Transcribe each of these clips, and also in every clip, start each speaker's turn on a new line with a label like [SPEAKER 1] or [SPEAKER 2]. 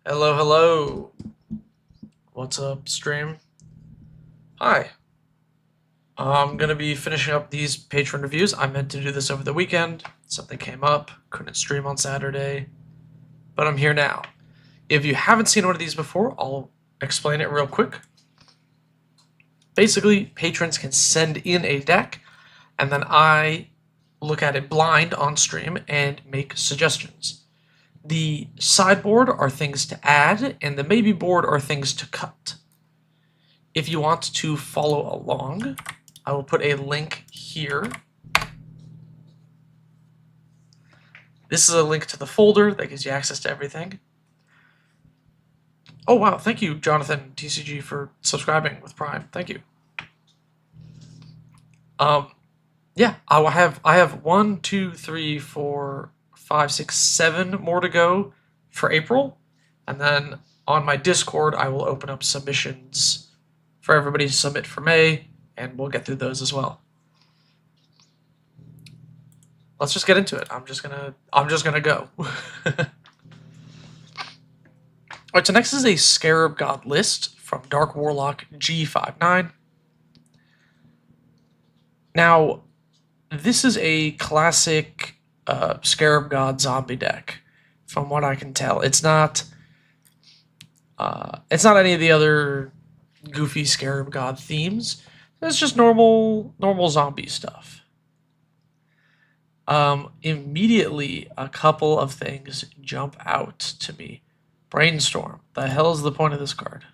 [SPEAKER 1] Hello, hello. What's up, stream? Hi. I'm gonna be finishing up these Patron reviews. I meant to do this over the weekend. Something came up. Couldn't stream on Saturday. But I'm here now. If you haven't seen one of these before, I'll explain it real quick. Basically, patrons can send in a deck, and then I look at it blind on stream and make suggestions. The sideboard are things to add, and the maybe board are things to cut. If you want to follow along, I will put a link here. This is a link to the folder that gives you access to everything. Oh wow, thank you, Jonathan TCG, for subscribing with Prime. Thank you. Yeah, I have 1, 2, 3, 4, 5, 6, 7 more to go for April, and then on my Discord I will open up submissions for everybody to submit for May, and we'll get through those as well. Let's just get into it. I'm just gonna go. Alright, so next is a Scarab God list from Dark Warlock G59. Now, this is a classic Scarab God zombie deck, from what I can tell. It's not any of the other goofy Scarab God themes. It's just normal zombie stuff. Immediately, a couple of things jump out to me. Brainstorm. The hell is the point of this card?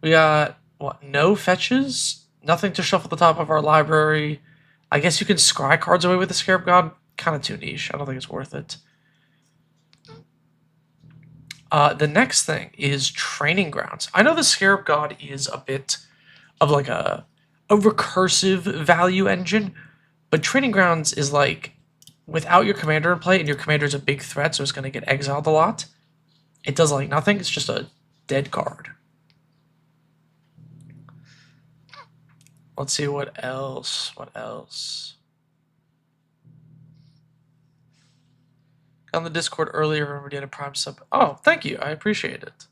[SPEAKER 1] We got, what, no fetches? Nothing to shuffle the top of our library. I guess you can scry cards away with the Scarab God. Kind of too niche. I don't think it's worth it. The next thing is Training Grounds. I know the Scarab God is a bit of like a recursive value engine, but Training Grounds is like, without your commander in play, and your commander is a big threat, so it's going to get exiled a lot. It does like nothing. It's just a dead card. Let's see what else. What else? On the Discord earlier, remember you had a Prime sub. Oh, thank you. I appreciate it.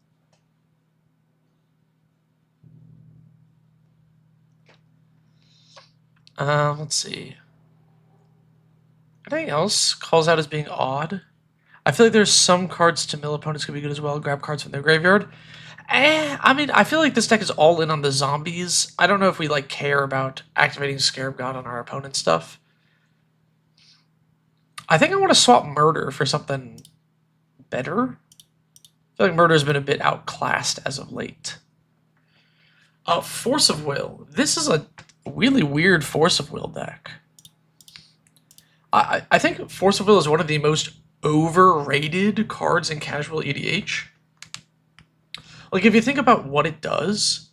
[SPEAKER 1] Let's see. Anything else calls out as being odd? I feel like there's some cards to mill opponents could be good as well. Grab cards from their graveyard. I mean, I feel like this deck is all in on the zombies. I don't know if we like care about activating Scarab God on our opponent stuff. I think I want to swap Murder for something better. I feel like Murder's been a bit outclassed as of late. Force of Will. This is a really weird Force of Will deck. I think Force of Will is one of the most overrated cards in casual EDH. Like, if you think about what it does,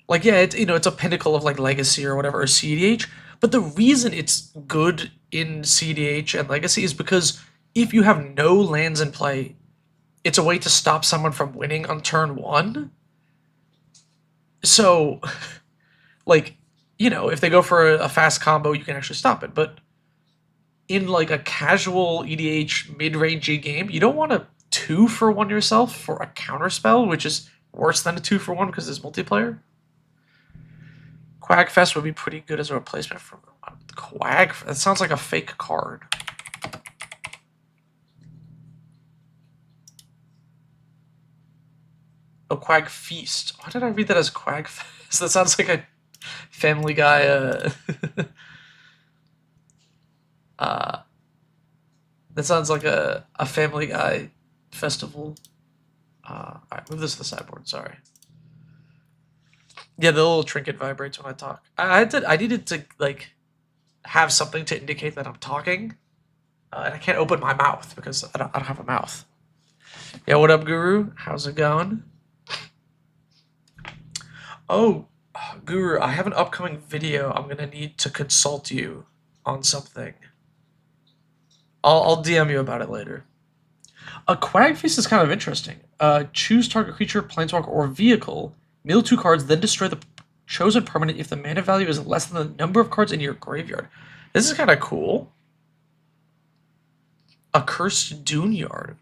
[SPEAKER 1] like, yeah, it's, you know, it's a pinnacle of like Legacy or whatever, or CDH, but the reason it's good in CDH and Legacy is because if you have no lands in play, it's a way to stop someone from winning on turn 1. So, like, you know, if they go for a fast combo, you can actually stop it, but in like a casual EDH mid-rangey game, you don't want to 2-for-1 yourself for a counterspell, which is worse than a 2-for-1 because it's multiplayer. Quagfest would be pretty good as a replacement for Quag. That sounds like a fake card. Oh, Quag Feast. Why did I read that as Quagfest? That sounds like a Family Guy. That sounds like a Family Guy festival. Alright, move this to the sideboard, sorry. Yeah, the little trinket vibrates when I talk. I needed to, like, have something to indicate that I'm talking. And I can't open my mouth because I don't have a mouth. Yeah, what up, Guru? How's it going? Oh, Guru, I have an upcoming video. I'm gonna need to consult you on something. I'll DM you about it later. A Quagfeast is kind of interesting. Choose target creature, planeswalker, or vehicle. Mill 2 cards, then destroy the chosen permanent if the mana value is less than the number of cards in your graveyard. This is kind of cool. A Cursed Dune Yard.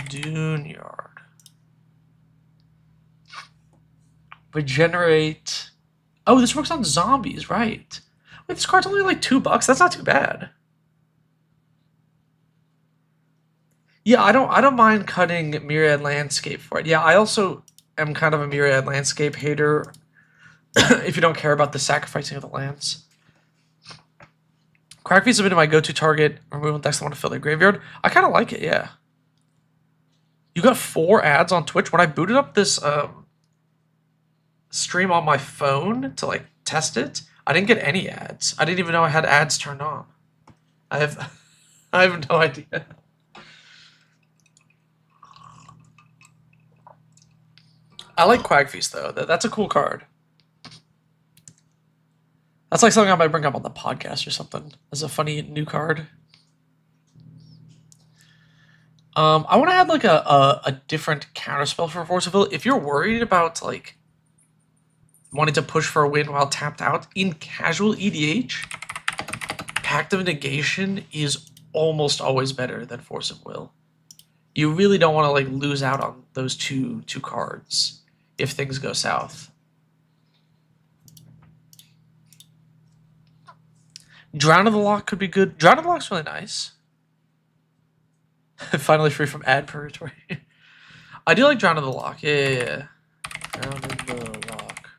[SPEAKER 1] Dune Yard. Regenerate. Oh, this works on zombies, right? Wait, this card's only like $2. That's not too bad. Yeah, I don't mind cutting Myriad Landscape for it. Yeah, I also am kind of a Myriad Landscape hater. If you don't care about the sacrificing of the lands. Crackfeast has been my go-to target. Removal decks that want to fill their graveyard. I kind of like it, yeah. You got 4 ads on Twitch. When I booted up this stream on my phone to like test it, I didn't get any ads. I didn't even know I had ads turned on. I have no idea. I like Quagfeast though. That's a cool card. That's like something I might bring up on the podcast or something as a funny new card. I want to add like a different counterspell for Force of Will. If you're worried about like wanting to push for a win while tapped out in casual EDH, Pact of Negation is almost always better than Force of Will. You really don't want to like lose out on those two cards if things go south. Drown of the Lock could be good. Drown of the Lock's really nice. Finally free from ad purgatory. I do like Drown of the Lock. Yeah. Drown of the Lock.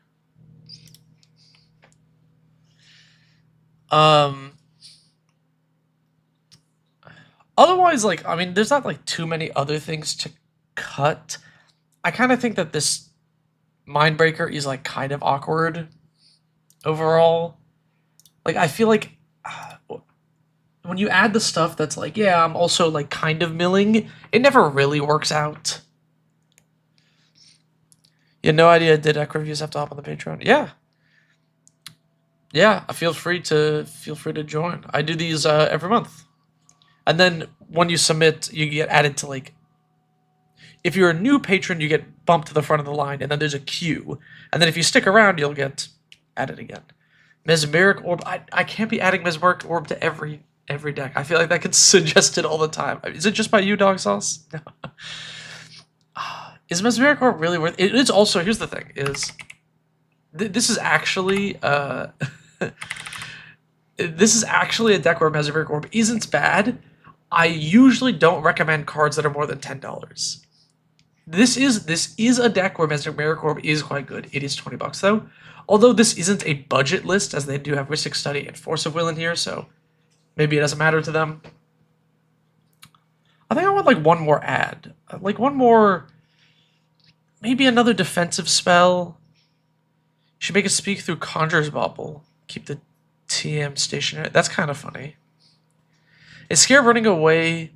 [SPEAKER 1] Otherwise, like, I mean, there's not like too many other things to cut. I kind of think that this Mindbreaker is like kind of awkward overall. Like, I feel like when you add the stuff that's like, yeah, I'm also like kind of milling, it never really works out. You had no idea did deck reviews have to hop on the Patreon? Yeah. Yeah, feel free to join. I do these every month. And then when you submit, you get added to like, if you're a new patron, you get bumped to the front of the line, and then there's a queue. And then if you stick around, you'll get added again. Mesmeric Orb. I can't be adding Mesmeric Orb to every deck. I feel like that gets suggested all the time. Is it just by you, Dog Sauce? No. Is Mesmeric Orb really worth it? It's also, here's the thing, is this is actually this is actually a deck where Mesmeric Orb isn't bad. I usually don't recommend cards that are more than $10. This is a deck where Mesmeric Orb is quite good. It is $20 though. Although this isn't a budget list, as they do have Mystic Study and Force of Will in here, so maybe it doesn't matter to them. I think I want like one more ad. Like one more, maybe another defensive spell. You should make it speak through Conjurer's Bauble. Keep the TM stationary. That's kind of funny. Is Scarab running away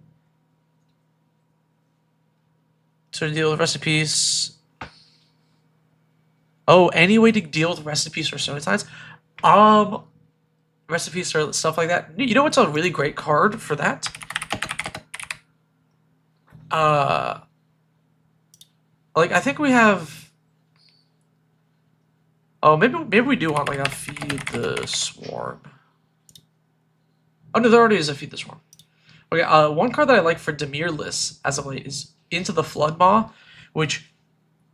[SPEAKER 1] to deal with recipes? Oh, any way to deal with recipes or Stone Signs? Recipes or stuff like that. You know what's a really great card for that? Like I think we have. Oh, maybe we do want like a Feed the Swarm. Oh no, there already is a Feed the Swarm. Okay, one card that I like for Demir lists as of late is Into the Floodmaw, which,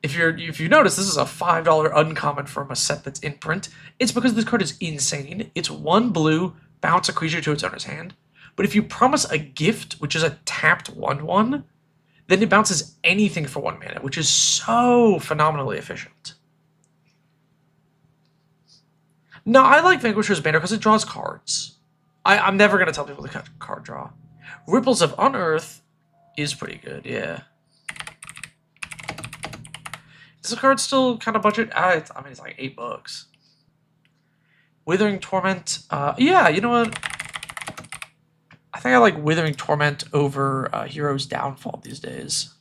[SPEAKER 1] if you notice, this is a $5 uncommon from a set that's in print. It's because this card is insane. It's 1 blue, bounce a creature to its owner's hand. But if you promise a gift, which is a tapped 1/1, then it bounces anything for 1 mana, which is so phenomenally efficient. No, I like Vanquisher's Banner because it draws cards. I'm never going to tell people to cut card draw. Ripples of Unearth is pretty good, yeah. Is the card still kind of budget? I mean, it's like $8. Withering Torment. Yeah, you know what? I think I like Withering Torment over Hero's Downfall these days.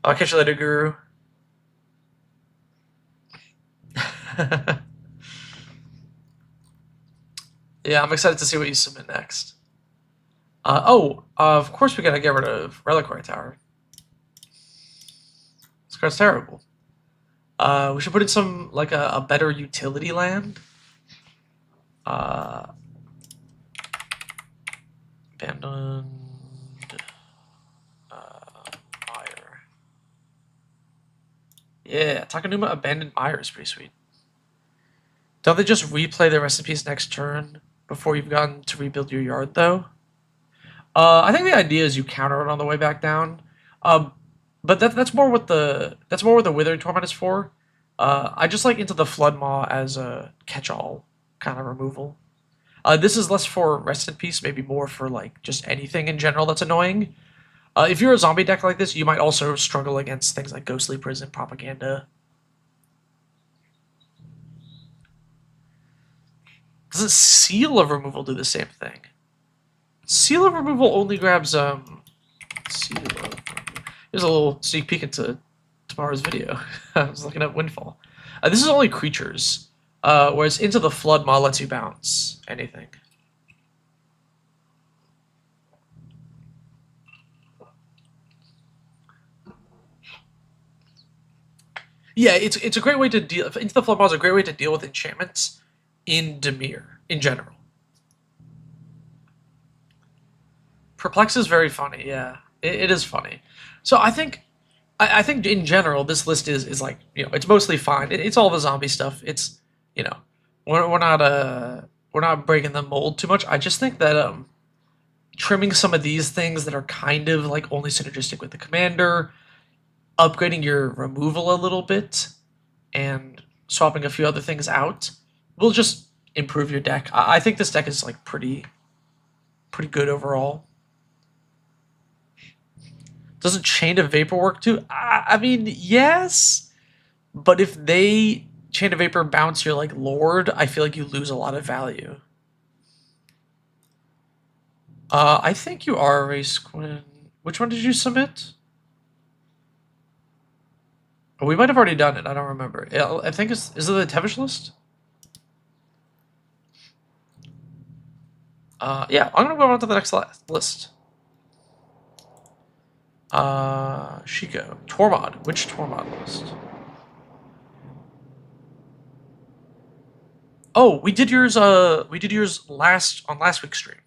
[SPEAKER 1] I'll catch you later, Guru. Yeah, I'm excited to see what you submit next. Of course we gotta get rid of Reliquary Tower. This card's terrible. We should put in some, like, a better utility land. Abandoned Takanuma Abandoned Mire is pretty sweet. Don't they just replay the Rest in Peace next turn before you've gotten to rebuild your yard, though? I think the idea is you counter it on the way back down. But that's more what the Withering Torment is for. I just like Into the Flood Maw as a catch-all kind of removal. This is less for Rest in Peace, maybe more for like just anything in general that's annoying. If you're a zombie deck like this, you might also struggle against things like Ghostly Prison, Propaganda. Doesn't Seal of Removal do the same thing? Seal of Removal only grabs Seal of Removal. Here's a little sneak peek into tomorrow's video. I was looking at Windfall. This is only creatures, whereas Into the Flood Maw lets you bounce anything. Yeah, it's a great way to deal. Into the Flood Maw is a great way to deal with enchantments in Dimir in general. Perplex is very funny. Yeah, it is funny. So I think in general this list is like, you know, it's mostly fine. It's all the zombie stuff. It's, you know, we're not breaking the mold too much. I just think that trimming some of these things that are kind of like only synergistic with the commander, upgrading your removal a little bit, and swapping a few other things out will just improve your deck. I think this deck is like pretty good overall. Doesn't Chain of Vapor work too? I mean, yes, but if they Chain of Vapor bounce your like Lord, I feel like you lose a lot of value. I think you are Race Quinn. Which one did you submit? Oh, we might have already done it. I don't remember. I think is it the Tevish list? Yeah, I'm gonna go on to the next list. Shico. Tormod. Which Tormod list? Oh, we did yours last week's stream.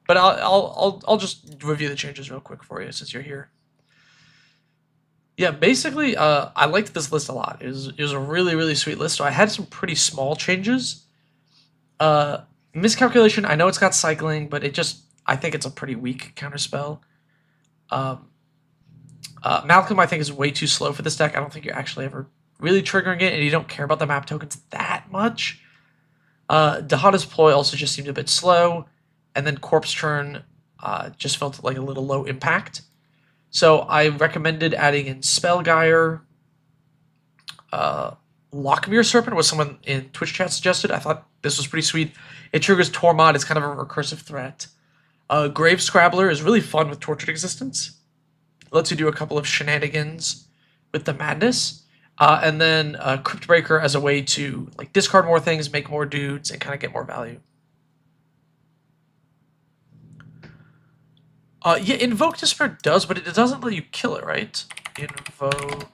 [SPEAKER 1] But I'll just review the changes real quick for you since you're here. Yeah, basically, I liked this list a lot. It was a really sweet list. So I had some pretty small changes. Miscalculation. I know it's got cycling, but I think it's a pretty weak counterspell. Malcolm, I think, is way too slow for this deck. I don't think you're actually ever really triggering it, and you don't care about the map tokens that much. Dahada's Ploy also just seemed a bit slow, and then Corpse Churn just felt like a little low impact. So I recommended adding in Spellgyre. Lockmere Serpent was someone in Twitch chat suggested. I thought this was pretty sweet. It triggers Tormod. It's kind of a recursive threat. Grave Scrabbler is really fun with Tortured Existence. Lets you do a couple of shenanigans with the madness. And then Cryptbreaker as a way to like discard more things, make more dudes, and kind of get more value. Yeah, Invoke Despair does, but it doesn't let you kill it, right? Invoke...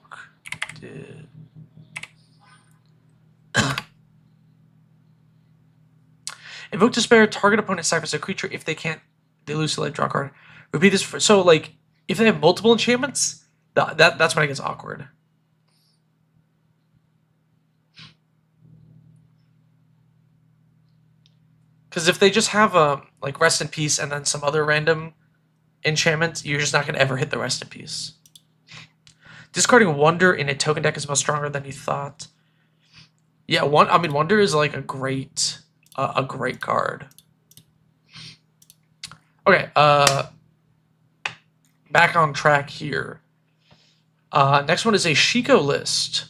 [SPEAKER 1] Invoke Despair, target opponent sacrifice a creature. If they can't, they lose to life, draw a card. Repeat this for... So, like, if they have multiple enchantments, that's when it gets awkward. Because if they just have, like, Rest in Peace and then some other random enchantment, you're just not going to ever hit the Rest in Peace. Discarding Wonder in a token deck is much stronger than you thought. Yeah, Wonder is like a great card. Okay, back on track here. Next one is a Shico list.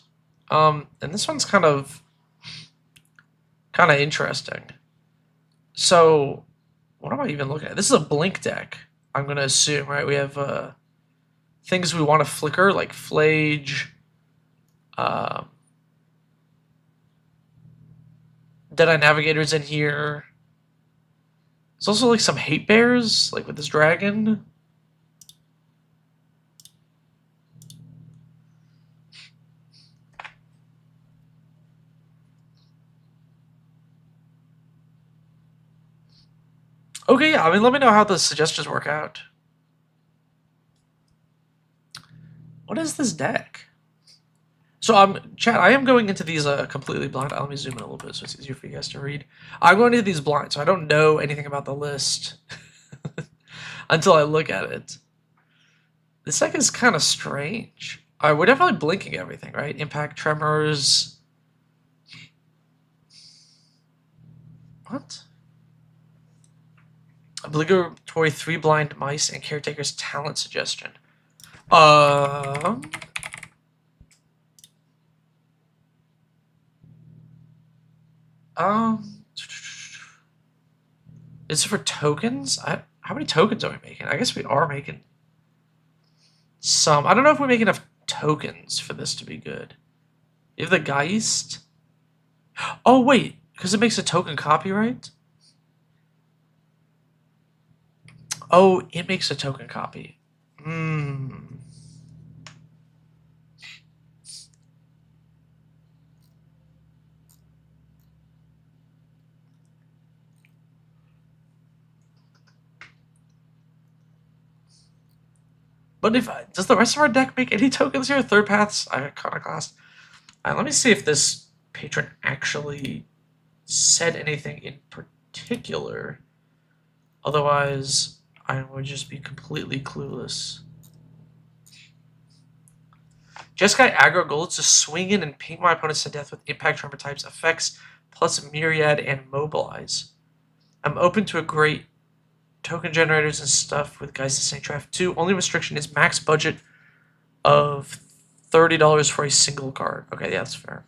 [SPEAKER 1] And this one's kind of interesting. So, what am I even looking at? This is a Blink deck, I'm going to assume, right? We have things we want to flicker, like Flage, Deadeye Navigator's in here. There's also like some Hate Bears, like with this dragon. Okay, yeah, I mean, let me know how the suggestions work out. What is this deck? So chat, I am going into these completely blind. Let me zoom in a little bit so it's easier for you guys to read. I'm going into these blind, so I don't know anything about the list until I look at it. This deck is kind of strange. Alright, we're definitely blinking everything, right? Impact, Tremors. What? Obligatory 3 blind mice and Caretaker's talent suggestion. Is it for tokens? How many tokens are we making? I guess we are making some. I don't know if we make enough tokens for this to be good. You have the Geist. Oh, wait. Because it makes a token copyright? Oh, it makes a token copy. But does the rest of our deck make any tokens here? Third paths, Iconoclast. Let me see if this patron actually said anything in particular. Otherwise, I would just be completely clueless. Jeskai aggro gold to swing in and ping my opponents to death with impact tremor types, effects, plus myriad and mobilize. I'm open to a great token generators and stuff with Geist of St. Traff 2. Only restriction is max budget of $30 for a single card. Okay, yeah, that's fair.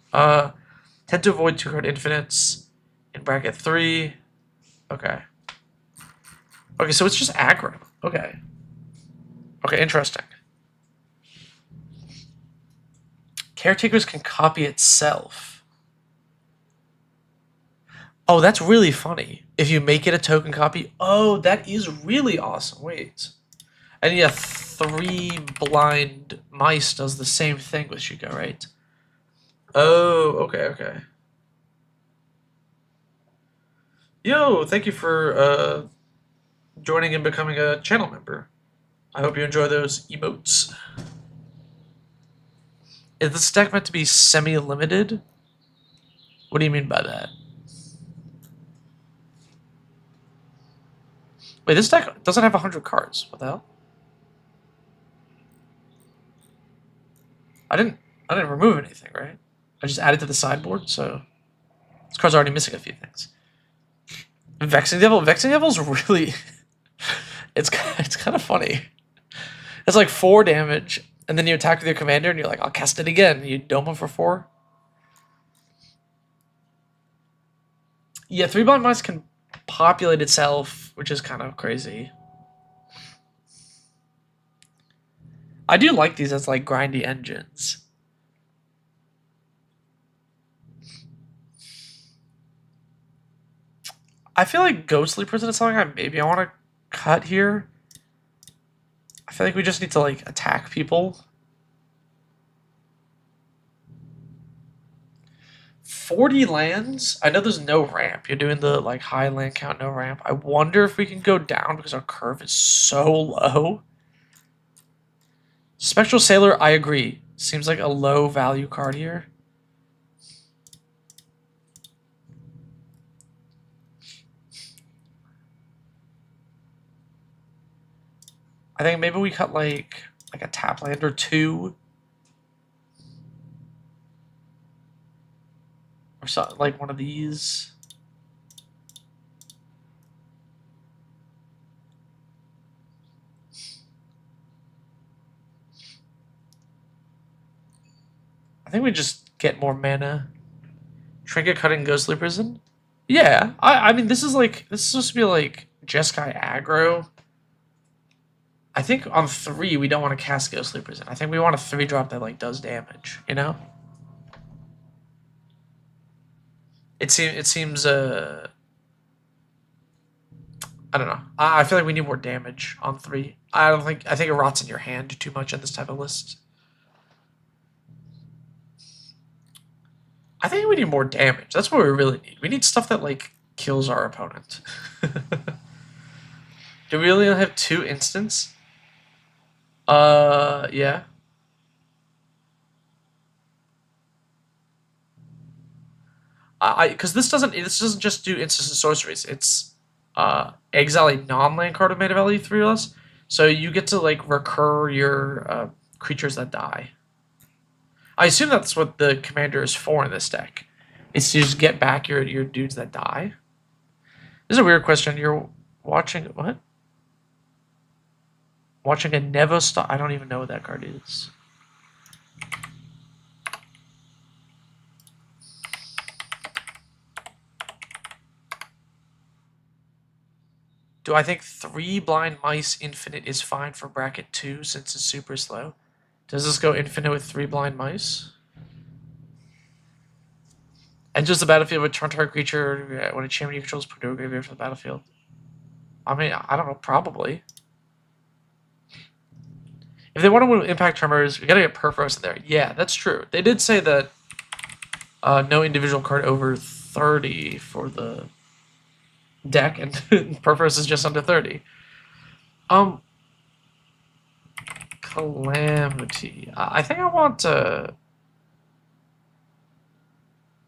[SPEAKER 1] Tend to avoid 2-card infinites in bracket 3. Okay. Okay, so it's just aggro. Okay. Okay, interesting. Caretakers can copy itself. Oh, that's really funny. If you make it a token copy, oh, that is really awesome. Wait. And yeah, 3 blind mice does the same thing with Shico, right? Oh, okay. Yo, thank you for joining and becoming a channel member. I hope you enjoy those emotes. Is this deck meant to be semi-limited? What do you mean by that? Wait, this deck doesn't have 100 cards. What the hell? I didn't remove anything, right? I just added to the sideboard, so this card's already missing a few things. Vexing Devil's really it's kind of funny. It's like 4 damage, and then you attack with your commander, and you're like, I'll cast it again. You dome him for 4. Yeah, 3 blind mice can populate itself, which is kind of crazy. I do like these as like grindy engines. I feel like Ghostly Prison is something I want to cut here. I feel like we just need to like attack people. 40 lands? I know there's no ramp. You're doing the like high land count, no ramp. I wonder if we can go down because our curve is so low. Spectral Sailor, I agree. Seems like a low value card here. I think maybe we cut like a tap land or 2. Or something like one of these. I think we just get more mana. Trinket Cutting Ghostly Prison? Yeah. I mean this is supposed to be like Jeskai aggro. I think on 3 we don't want to cast Ghostly Prison. I think we want a 3-drop that like does damage, you know? It seems I don't know. I feel like we need more damage on 3. I think it rots in your hand too much in this type of list. I think we need more damage. That's what we really need. We need stuff that like kills our opponent. Do we really only have 2 instants? Yeah. Because this doesn't just do instants and sorceries. It's exile a non-land card made of value 3 or less. So you get to like recur your creatures that die. I assume that's what the commander is for in this deck. It's to just get back your dudes that die. This is a weird question. You're watching what? Watching a Nevo stop. I don't even know what that card is. Do I think 3 Blind Mice Infinite is fine for bracket 2 since it's super slow? Does this go infinite with 3 Blind Mice? Enters the battlefield with target creature when a champion controls put to a graveyard from the battlefield. I mean, I don't know, probably. If they want to win Impact Tremors, we gotta get Perforos in there. Yeah, that's true. They did say that no individual card over 30 for the deck, and Perforos is just under 30. Calamity. I think I want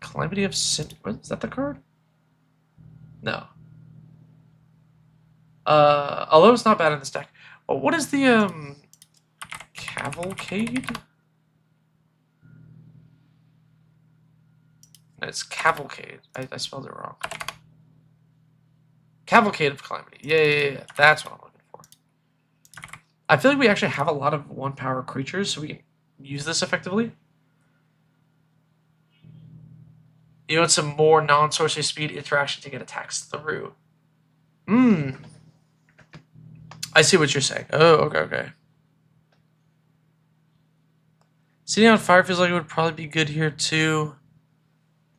[SPEAKER 1] Calamity of Sin. What, is that the card? No. Although it's not bad in this deck. Well, what is the Cavalcade? No, it's Cavalcade. I spelled it wrong. Cavalcade of Calamity. Yeah. That's what I'm looking for. I feel like we actually have a lot of 1-power creatures, so we can use this effectively. You want some more non-sorcery speed interaction to get attacks through. I see what you're saying. Oh, okay. Sitting on fire feels like it would probably be good here too.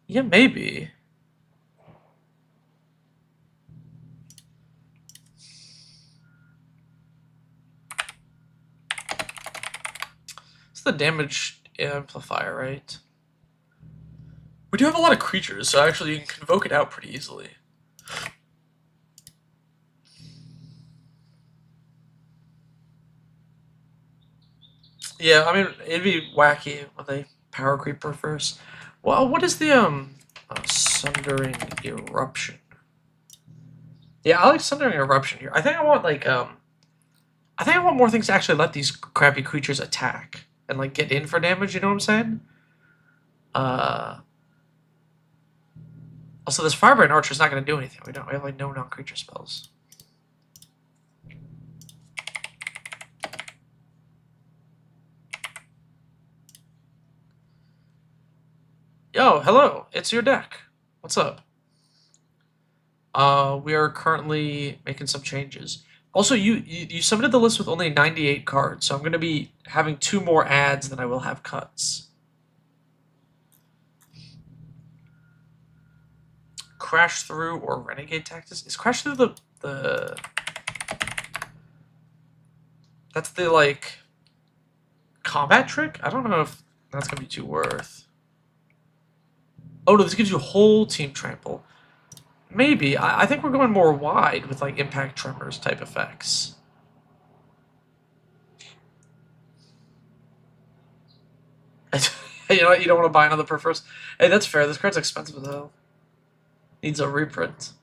[SPEAKER 1] Yeah, maybe. It's the damage amplifier, right? We do have a lot of creatures, so actually you can convoke it out pretty easily. Yeah, I mean, it'd be wacky with a power creeper first. Well, what is the Sundering Eruption? Yeah, I like Sundering Eruption here. I think I want like I think I want more things to actually let these crappy creatures attack and like get in for damage. You know what I'm saying? Also, this Firebrand Archer is not going to do anything. We have like no non-creature spells. Yo, hello. It's your deck. What's up? We are currently making some changes. Also, you submitted the list with only 98 cards, so I'm going to be having 2 more adds than I will have cuts. Crash Through or Renegade Tactics? Is Crash Through the... That's the, like, combat trick? I don't know if that's going to be too worth. Oh, no, this gives you a whole team trample. Maybe. I think we're going more wide with, like, Impact Tremors type effects. You know what? You don't want to buy another Perforos? Hey, that's fair. This card's expensive as hell. Needs a reprint.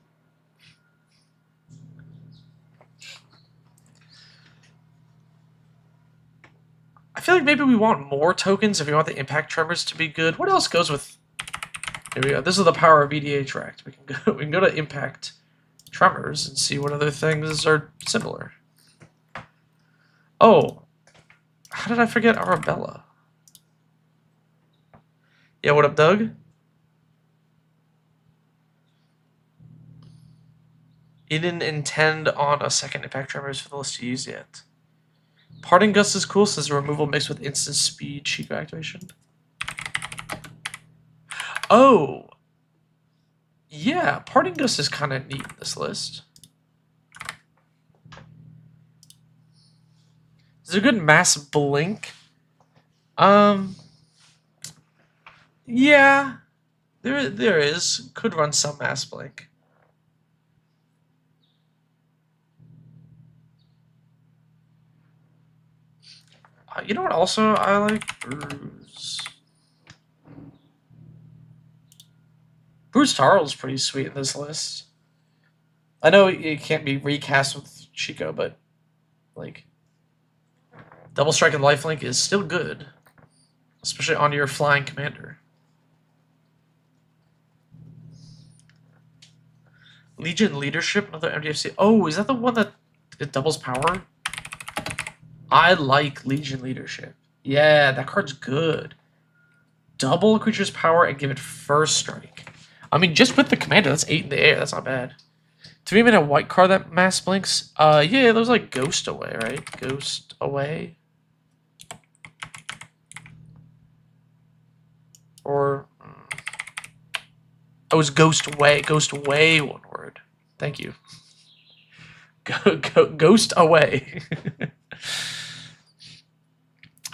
[SPEAKER 1] I feel like maybe we want more tokens if we want the Impact Tremors to be good. What else goes with... Here we go. This is the power of EDH Racked. We can go to Impact Tremors and see what other things are similar. Oh, how did I forget Arabella? Yeah, what up, Doug? He didn't intend on a second Impact Tremors for the list to use yet. Parting Gust is cool, says removal mixed with instant speed Shico activation. Oh, yeah, Parting Gust is kind of neat in this list. Is there a good Mass Blink? Yeah, there is. Could run some Mass Blink. You know what also I like? Bruise. Bruce Tarl's pretty sweet in this list. I know it can't be recast with Shico, but like Double Strike and Lifelink is still good, especially on your flying commander. Legion Leadership, another MDFC. Oh, is that the one that it doubles power? I like Legion Leadership. Yeah, that card's good. Double a creature's power and give it first strike. I mean, just with the commander, that's 8 in the air. That's not bad. 3 mana white card that mass blinks. Yeah, those like Ghost Away, right? Ghost Away. Or oh, it's Ghost Away. Ghost Away, one word. Thank you. Ghost Away.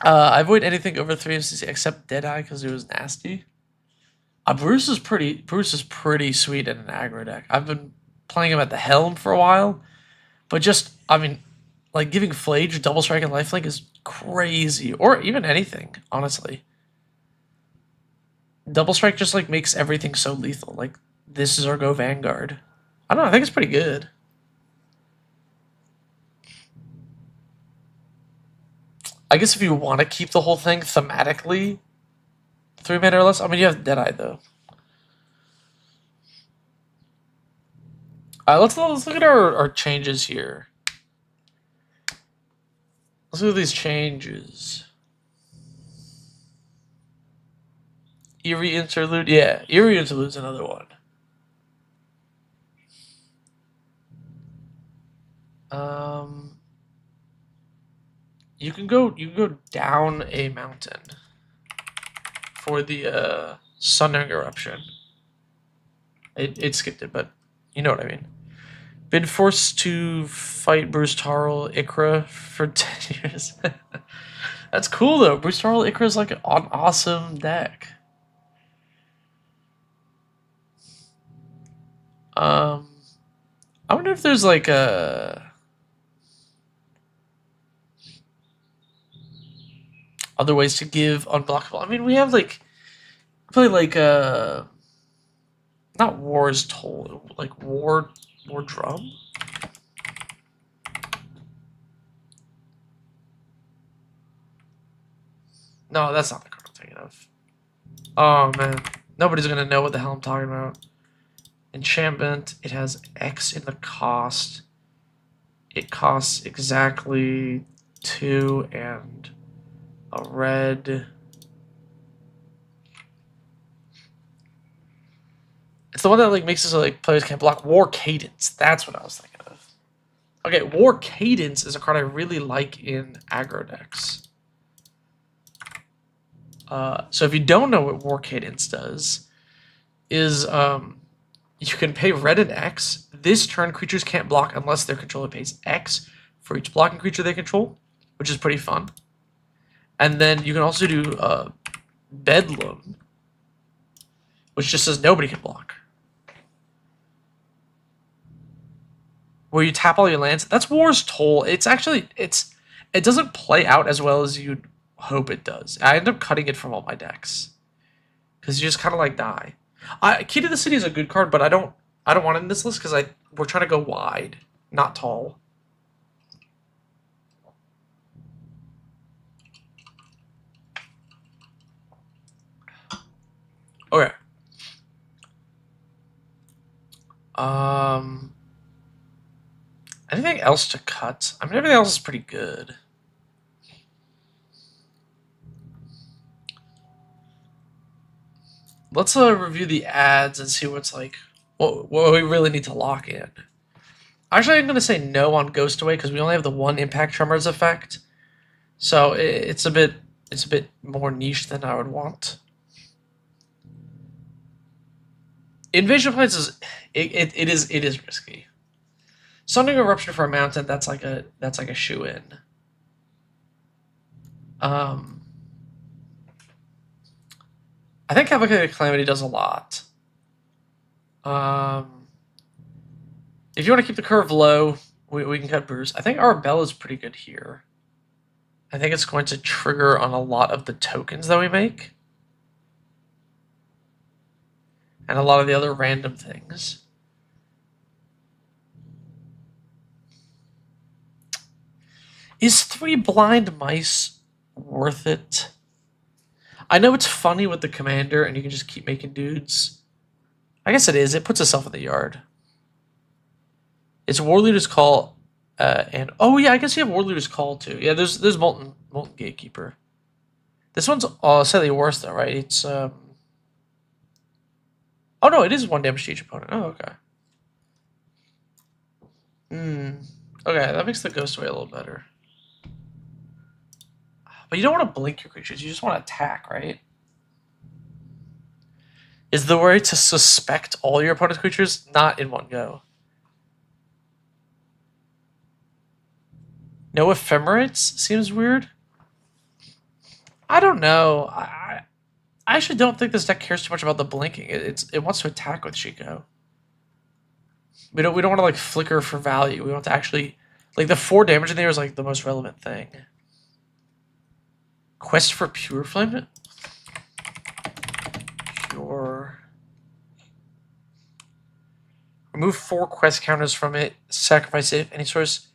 [SPEAKER 1] I avoid anything over 3 MCC except Deadeye because it was nasty. Bruce is pretty sweet in an aggro deck. I've been playing him at the helm for a while, but just I mean, like giving Flage, Double Strike, and Lifelink is crazy, or even anything, honestly. Double Strike just like makes everything so lethal. Like this is our Go Vanguard. I don't know. I think it's pretty good. I guess if you want to keep the whole thing thematically 3 mana or less, I mean, you have Deadeye, though. Let's look at our changes here. Let's look at these changes. Eerie Interlude? Yeah, Eerie Interlude's another one. You can go down a mountain for the Sundering Eruption. It skipped it, but you know what I mean. Been forced to fight Bruce Tarl Ikra for 10 years. That's cool though. Bruce Tarl Ikra is like an awesome deck. I wonder if there's like other ways to give unblockable. I mean, we have like play like not War's Toll, like War Drum. No, that's not the card I'm thinking of. Oh man, nobody's gonna know what the hell I'm talking about. Enchantment. It has X in the cost. It costs exactly 2 and a red. It's the one that like makes it so like players can't block. War Cadence. That's what I was thinking of. Okay, War Cadence is a card I really like in aggro decks. So if you don't know what War Cadence does, is you can pay red and X. This turn, creatures can't block unless their controller pays X for each blocking creature they control, which is pretty fun. And then you can also do Bedlam, which just says nobody can block. Where you tap all your lands. That's War's Toll. It's actually it doesn't play out as well as you'd hope it does. I end up cutting it from all my decks because you just kind of like die. Key to the City is a good card, but I don't want it in this list because we're trying to go wide, not tall. Okay. Anything else to cut? I mean, everything else is pretty good. Let's review the ads and see what's like what we really need to lock in. Actually, I'm gonna say no on Ghost Away because we only have the one Impact Tremors effect, so it's a bit more niche than I would want. Invasion of Planets is it is risky. Sundering Eruption for a mountain, that's like a shoe-in. I think Cavalcade Calamity does a lot. If you want to keep the curve low, we can cut Bruce. I think Arabella is pretty good here. I think it's going to trigger on a lot of the tokens that we make. and a lot of the other random things. Is 3 blind mice worth it? I know it's funny with the commander and you can just keep making dudes. I guess it is. It puts itself in the yard. It's Warleader's Call, and oh yeah, I guess you have Warleader's Call too. Yeah, there's Molten Gatekeeper. This one's slightly worse though, right? It's oh no, it is 1 damage to each opponent. Oh okay. Okay, that makes the Ghost Away a little better. But you don't want to blink your creatures. You just want to attack, right? Is the way to suspect all your opponent's creatures? Not in one go. No Ephemerates seems weird. I don't know. I actually don't think this deck cares too much about the blinking. It wants to attack with Shico. We don't want to like flicker for value. We want to actually like the 4 damage in there is like the most relevant thing. Quest for Pure Flame? Pure. Remove 4 quest counters from it. Sacrifice it. Any source.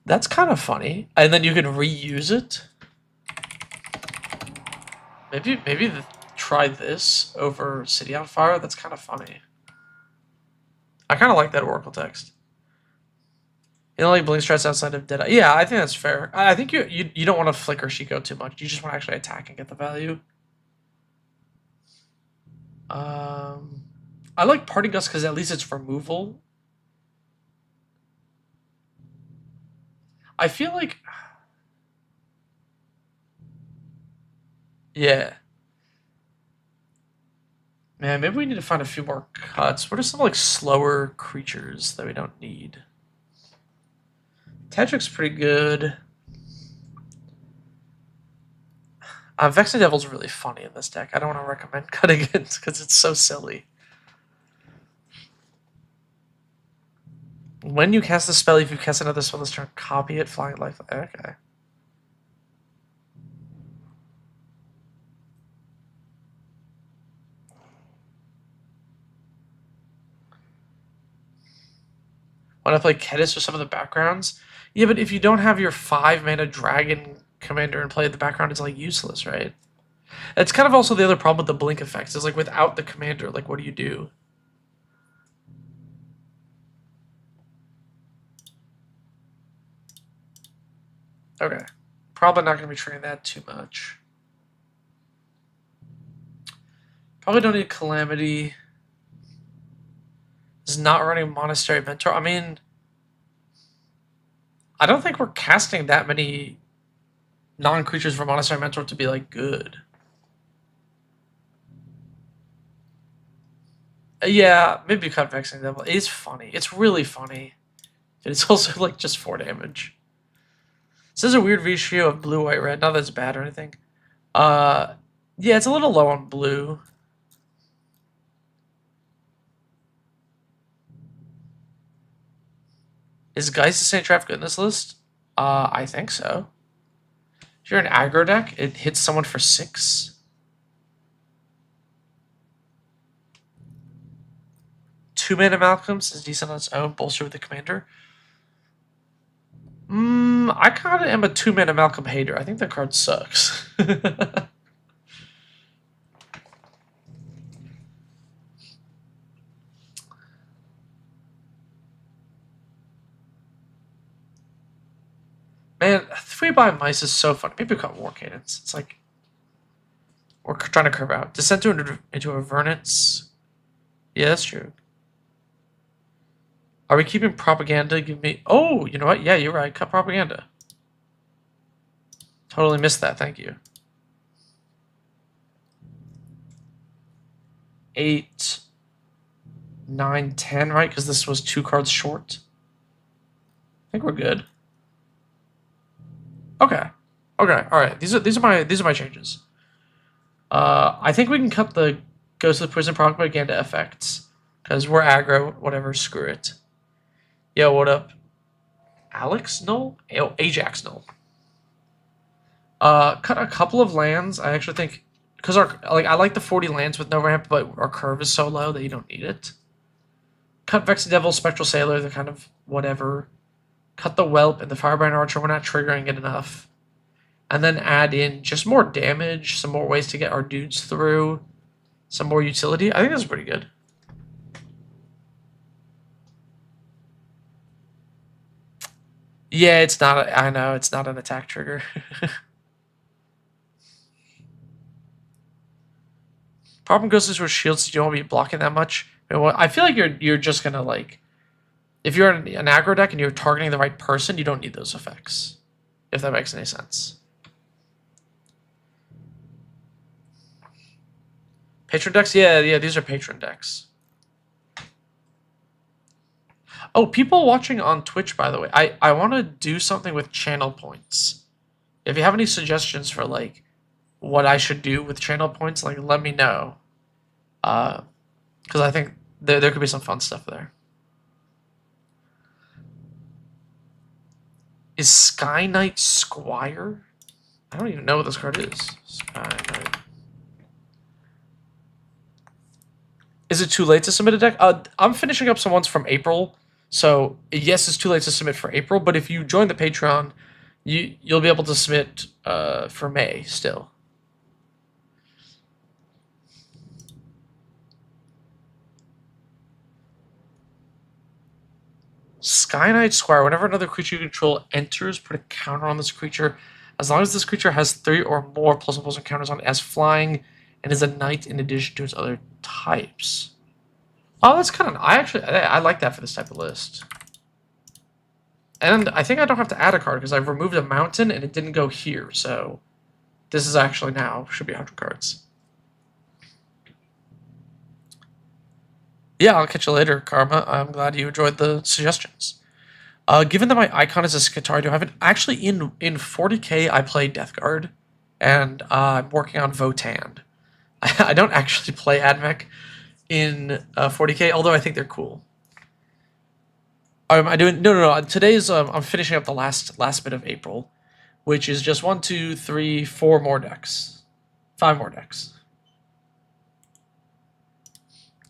[SPEAKER 1] That's kind of funny. And then you can reuse it. Maybe try this over City on Fire. That's kind of funny. I kind of like that Oracle text. You don't like blink strats outside of Dead Eye. Yeah, I think that's fair. I think you don't want to flicker Shico too much. You just want to actually attack and get the value. I like Parting Gust because at least it's removal. I feel like... Yeah. Man, maybe we need to find a few more cuts. What are some like slower creatures that we don't need? Tetric's pretty good. Vexing Devil's really funny in this deck. I don't want to recommend cutting it because it's so silly. When you cast a spell, if you cast another spell this turn, copy it, flying life. Okay. When I play Kedis with some of the backgrounds, yeah, but if you don't have your 5-mana dragon commander in play, the background is like useless, right? It's kind of also the other problem with the blink effects is like without the commander, like what do you do? Okay, probably not going to be triggering that too much. Probably don't need Calamity. Is not running Monastery Mentor. I mean, I don't think we're casting that many non-creatures for Monastery Mentor to be like good. Yeah, maybe cut Vexing Devil. It's funny. It's really funny. But it's also like just 4 damage. So there's a weird ratio of blue, white, red. Not that it's bad or anything. Yeah, it's a little low on blue. Is Geist the Saint Trap good in this list? I think so. If you're an aggro deck, it hits someone for 6. Two-mana Malcolms is decent on its own, bolster with the commander. I kind of am a 2-mana Malcolm hater. I think the card sucks. Man, 3 by mice is so fun. Maybe call War Cadence. It's like we're trying to curve out. Descent into a Vernance. Yeah, that's true. Are we keeping Propaganda? Give me... Oh, you know what? Yeah, you're right. Cut Propaganda. Totally missed that. Thank you. 8, 9, 10, right? Because this was 2 cards short. I think we're good. Okay. Okay. All right. These are my changes. I think we can cut the Ghost of the Prison Propaganda effects because we're aggro. Whatever. Screw it. Yo, what up? Alex Null? Ajax Null. Cut a couple of lands. I actually think because I like the 40 lands with no ramp, but our curve is so low that you don't need it. Cut Vexing Devil, Spectral Sailor, they're kind of whatever. Cut the Whelp and the Firebrand Archer, we're not triggering it enough. And then add in just more damage, some more ways to get our dudes through, some more utility. I think that's pretty good. Yeah, it's not. I know it's not an attack trigger. Problem goes is with shields. You don't want to be blocking that much. I feel like you're just gonna like, if you're an aggro deck and you're targeting the right person, you don't need those effects. If that makes any sense. Patron decks, yeah, these are patron decks. Oh, people watching on Twitch, by the way, I want to do something with channel points. If you have any suggestions for, like, what I should do with channel points, like, let me know. Because I think there could be some fun stuff there. Is Sky Knight Squire? I don't even know what this card is. Sky Knight. Is it too late to submit a deck? I'm finishing up some ones from April. So, yes, it's too late to submit for April, but if you join the Patreon, you'll be able to submit for May still. Sky Knight Squire. Whenever another creature you control enters, put a counter on this creature. As long as this creature has 3 or more +++ encounters on it as flying and is a knight in addition to its other types. Oh, that's kind of... I like that for this type of list. And I think I don't have to add a card because I've removed a mountain and it didn't go here. So this is actually now should be 100 cards. Yeah, I'll catch you later, Karma. I'm glad you enjoyed the suggestions. Given that my icon is a Skitar, I do have it. Actually, in 40k, I play Death Guard, and I'm working on Votan. I don't actually play AdMech in 40k, although I think they're cool. I doing no. Today's I'm finishing up the last bit of April, which is just 1, 2, 3, 4 more decks, 5 more decks.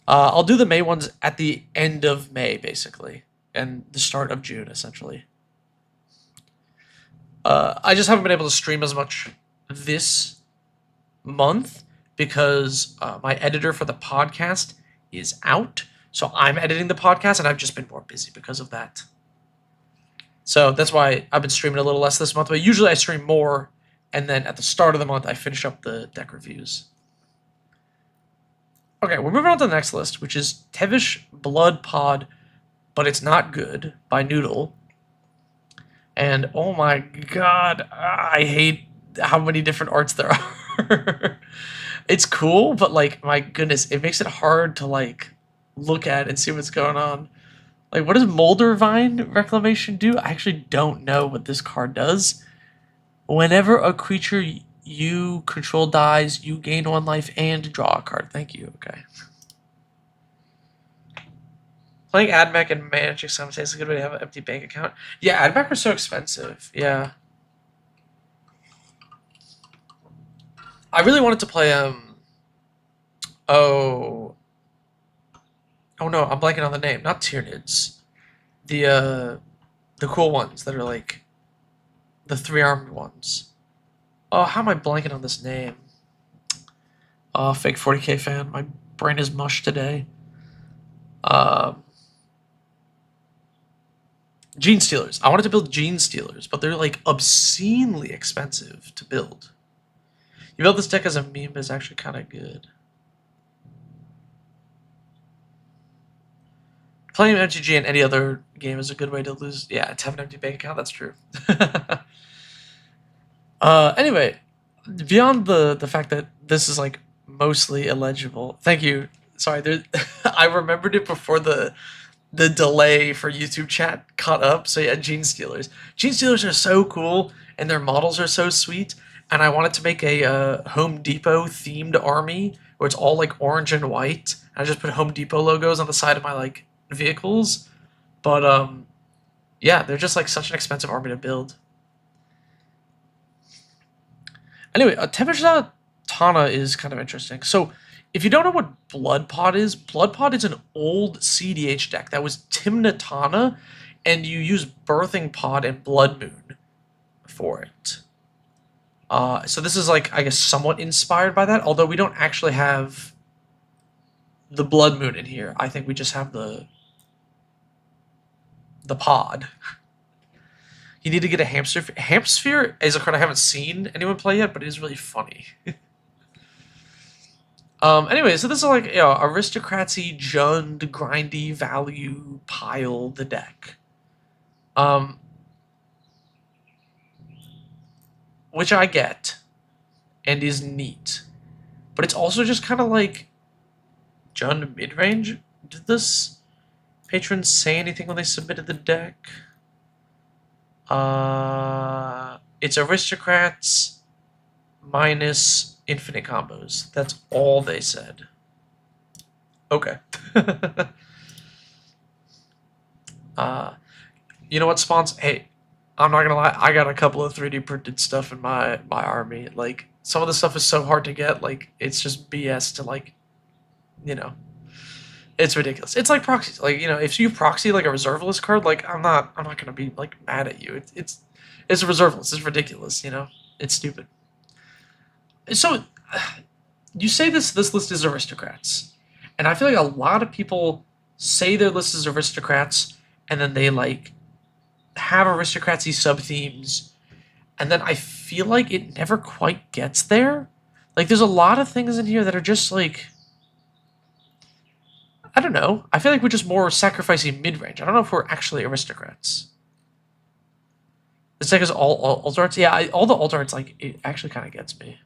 [SPEAKER 1] I'll do the May ones at the end of May, basically, and the start of June, essentially. I just haven't been able to stream as much this month because my editor for the podcast is out. So I'm editing the podcast, and I've just been more busy because of that. So that's why I've been streaming a little less this month. But usually I stream more, and then at the start of the month, I finish up the deck reviews. Okay, we're moving on to the next list, which is Tevish Blood Pod, but it's not good, by Noodle. And oh my god, I hate how many different arts there are. It's cool, but like, my goodness, it makes it hard to like look at and see what's going on. Like, what does Moldervine Reclamation do? I actually don't know what this card does. Whenever a creature you control dies, you gain 1 life and draw a card. Thank you. Okay. Playing AdMech and managing simultaneously is a good way to have an empty bank account. Yeah, AdMech are so expensive. Yeah. I really wanted to play oh no, I'm blanking on the name. Not Tyranids. The cool ones that are like the 3-armed ones. Oh, how am I blanking on this name? Oh, fake 40k fan. My brain is mush today. Gene Stealers. I wanted to build Gene Stealers, but they're like obscenely expensive to build. You build this deck as a meme, but it's actually kind of good. Playing MTG in any other game is a good way to lose. Yeah, to have an empty bank account. That's true. Anyway, beyond the fact that this is like mostly illegible. Thank you. Sorry, I remembered it before the delay for YouTube chat caught up. So yeah, Gene Stealers. Gene Stealers are so cool, and their models are so sweet. And I wanted to make a Home Depot themed army where it's all like orange and white. And I just put Home Depot logos on the side of my like vehicles. But yeah, they're just like such an expensive army to build. Anyway, Tevish Tana is kind of interesting. So, if you don't know what Blood Pod is an old CDH deck that was Tymna Tana, and you use Birthing Pod and Blood Moon for it. So this is like, I guess, somewhat inspired by that, although we don't actually have the Blood Moon in here. I think we just have the pod. You need to get a Hamster. Hamsphere is a card I haven't seen anyone play yet, but it is really funny. Anyway, so this is like, you know, aristocracy, jund, grindy, value, pile the deck. Which I get, and is neat. But it's also just kind of like, jund mid-range? Did this patron say anything when they submitted the deck? It's aristocrats minus infinite combos. That's all they said. Okay. You know what, Spawns? Hey, I'm not gonna lie, I got a couple of 3D printed stuff in my army. Like, some of the stuff is so hard to get, like, it's just BS to, like, you know. It's ridiculous. It's like proxies. Like, you know, if you proxy like a reserveless card, like, I'm not gonna be like mad at you. It's a reserveless. It's ridiculous, you know? It's stupid. So you say this list is aristocrats. And I feel like a lot of people say their list is aristocrats, and then they like have aristocracy sub-themes, and then I feel like it never quite gets there. Like, there's a lot of things in here that are just like, I don't know. I feel like we're just more sacrificing mid-range. I don't know if we're actually aristocrats. This deck is all alt arts. Yeah, all the alt arts, like, it actually kind of gets me.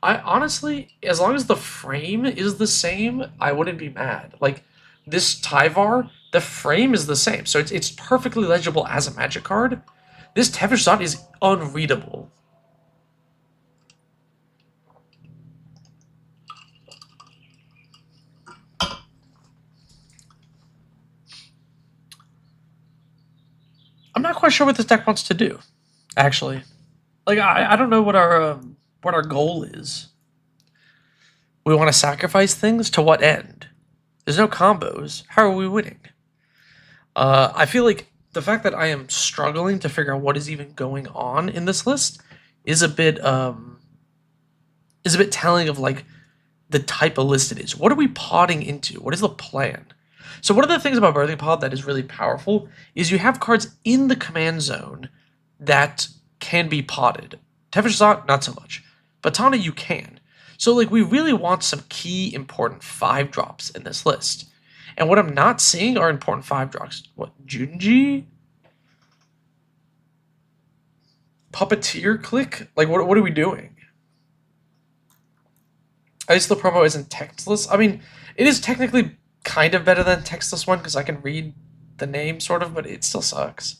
[SPEAKER 1] I honestly, as long as the frame is the same, I wouldn't be mad. Like, this Tyvar, the frame is the same, so it's perfectly legible as a Magic card. This Tevish Blood is unreadable. I'm not quite sure what this deck wants to do, actually. Like, I don't know what our goal is. We want to sacrifice things to what end? There's no combos. How are we winning? I feel like the fact that I am struggling to figure out what is even going on in this list is a bit telling of like the type of list it is. What are we podding into? What is the plan? So one of the things about Birthing Pod that is really powerful is you have cards in the command zone that can be potted. Tevish Blood, not so much. But Tana, you can. So like, we really want some key important 5-drops in this list. And what I'm not seeing are important 5-drops. What, Junji? Puppeteer click? Like, what are we doing? At least the promo isn't textless. I mean, it is technically kind of better than textless one because I can read the name, sort of, but it still sucks.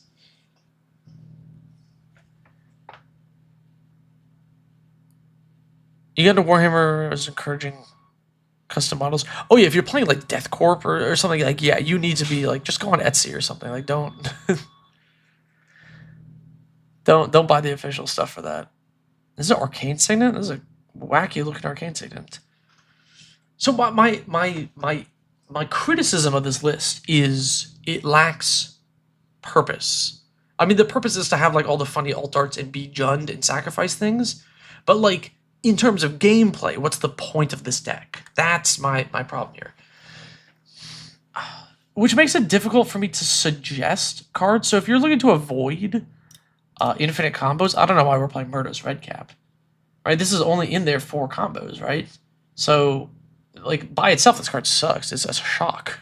[SPEAKER 1] You got into Warhammer is encouraging custom models. Oh yeah, if you're playing like Death Corp or something, like, yeah, you need to be like, just go on Etsy or something. Like, don't don't buy the official stuff for that. This is an Arcane Signet. This is a wacky looking Arcane Signet. So my criticism of this list is it lacks purpose. I mean, the purpose is to have like all the funny alt arts and be jund and sacrifice things, but like, in terms of gameplay, what's the point of this deck? That's my problem here. Which makes it difficult for me to suggest cards. So if you're looking to avoid infinite combos, I don't know why we're playing Murdo's Redcap. Right? This is only in there for combos, right? So, like, by itself, this card sucks. It's a shock.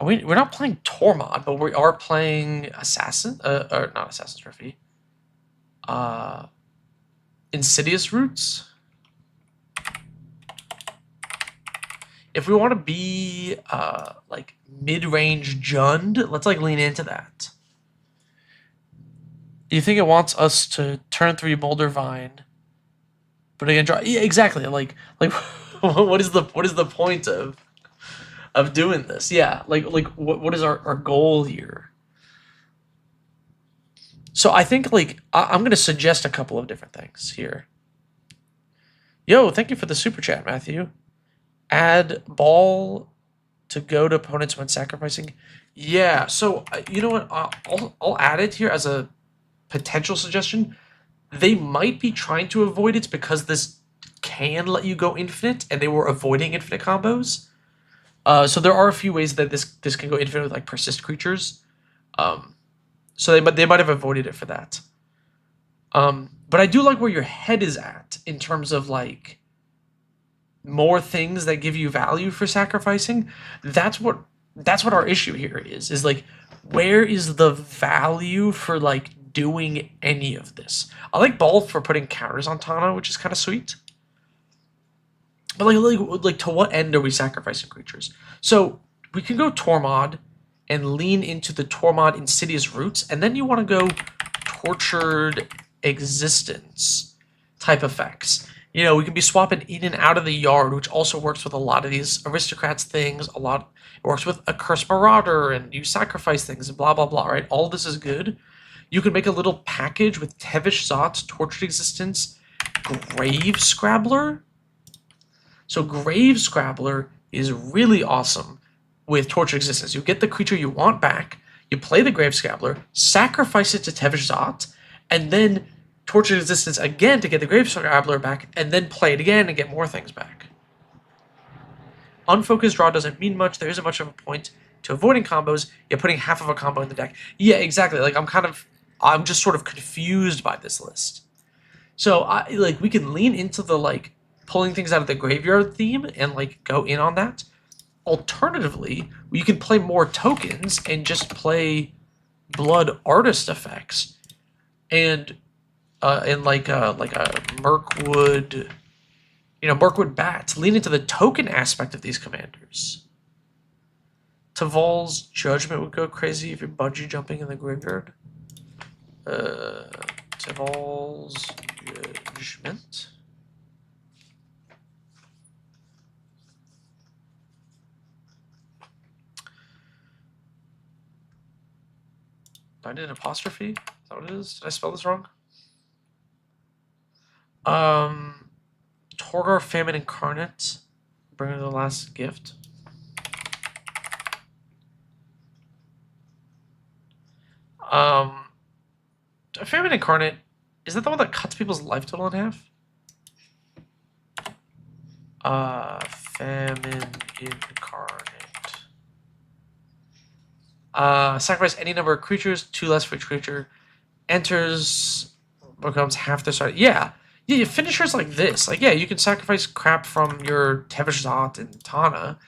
[SPEAKER 1] We're not playing Tormod, but we are playing Assassin, or not Assassin's Trophy. Insidious Roots. If we want to be like mid-range jund, let's like lean into that. Do you think it wants us to turn 3 Boulder Vine, but again draw? Yeah, exactly. Like what is the point of doing this? Yeah, like what is our goal here? So I think, like, I'm going to suggest a couple of different things here. Yo, thank you for the super chat, Matthew. Add ball to go to opponents when sacrificing. Yeah, so you know what? I'll add it here as a potential suggestion. They might be trying to avoid it because this can let you go infinite, and they were avoiding infinite combos. So there are a few ways that this can go infinite with like persist creatures. So they might have avoided it for that. But I do like where your head is at in terms of like more things that give you value for sacrificing. That's what our issue here is like, where is the value for like doing any of this? I like ball for putting counters on Tana, which is kind of sweet. But like to what end are we sacrificing creatures? So we can go Tormod and lean into the Tormod Insidious Roots, and then you want to go Tortured Existence type effects. You know, we can be swapping in and out of the yard, which also works with a lot of these aristocrats things. It works with a Cursed Marauder, and you sacrifice things, and blah, blah, blah, right? All this is good. You can make a little package with Tevish Zot, Tortured Existence, Grave Scrabbler. So Grave Scrabbler is really awesome with Tortured Existence. You get the creature you want back, you play the Grave Scrabbler, sacrifice it to Tevish Zot, and then Tortured Existence again to get the Grave Scrabbler back, and then play it again and get more things back. Unfocused draw doesn't mean much. There isn't much of a point to avoiding combos. You're putting half of a combo in the deck. Yeah, exactly. Like I'm just sort of confused by this list. So we can lean into the like pulling things out of the graveyard theme and like go in on that. Alternatively, you can play more tokens and just play Blood Artist effects, and like a Mirkwood, Mirkwood Bats. Lean into the token aspect of these commanders. Taval's Judgment would go crazy if you're bungee jumping in the graveyard. Taval's Judgment. I did an apostrophe? Is that what it is? Did I spell this wrong? Torgar Famine Incarnate. Bring her the last gift. Famine Incarnate, is that the one that cuts people's life total in half? Famine Incarnate. Sacrifice any number of creatures, 2 less for each creature. Enters, becomes half the start. Yeah, finishers like this. Like, yeah, you can sacrifice crap from your Tevish Zot and Tana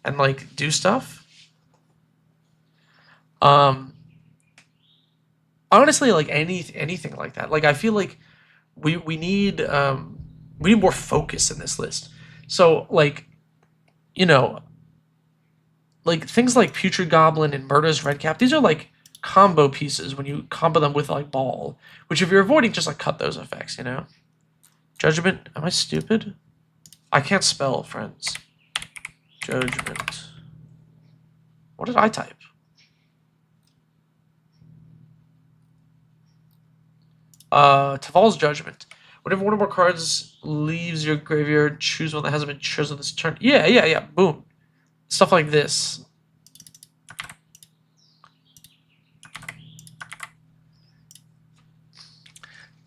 [SPEAKER 1] and, like, do stuff. Honestly, like, anything like that. Like, I feel like we need more focus in this list. So, like, like things like Putrid Goblin and Murder's Redcap, these are like combo pieces when you combo them with like ball, which if you're avoiding, just like cut those effects, Judgment, am I stupid? I can't spell, friends. Judgment. What did I type? Taval's Judgment. Whenever one or more cards leaves your graveyard, choose one that hasn't been chosen this turn. Yeah, boom. Stuff like this.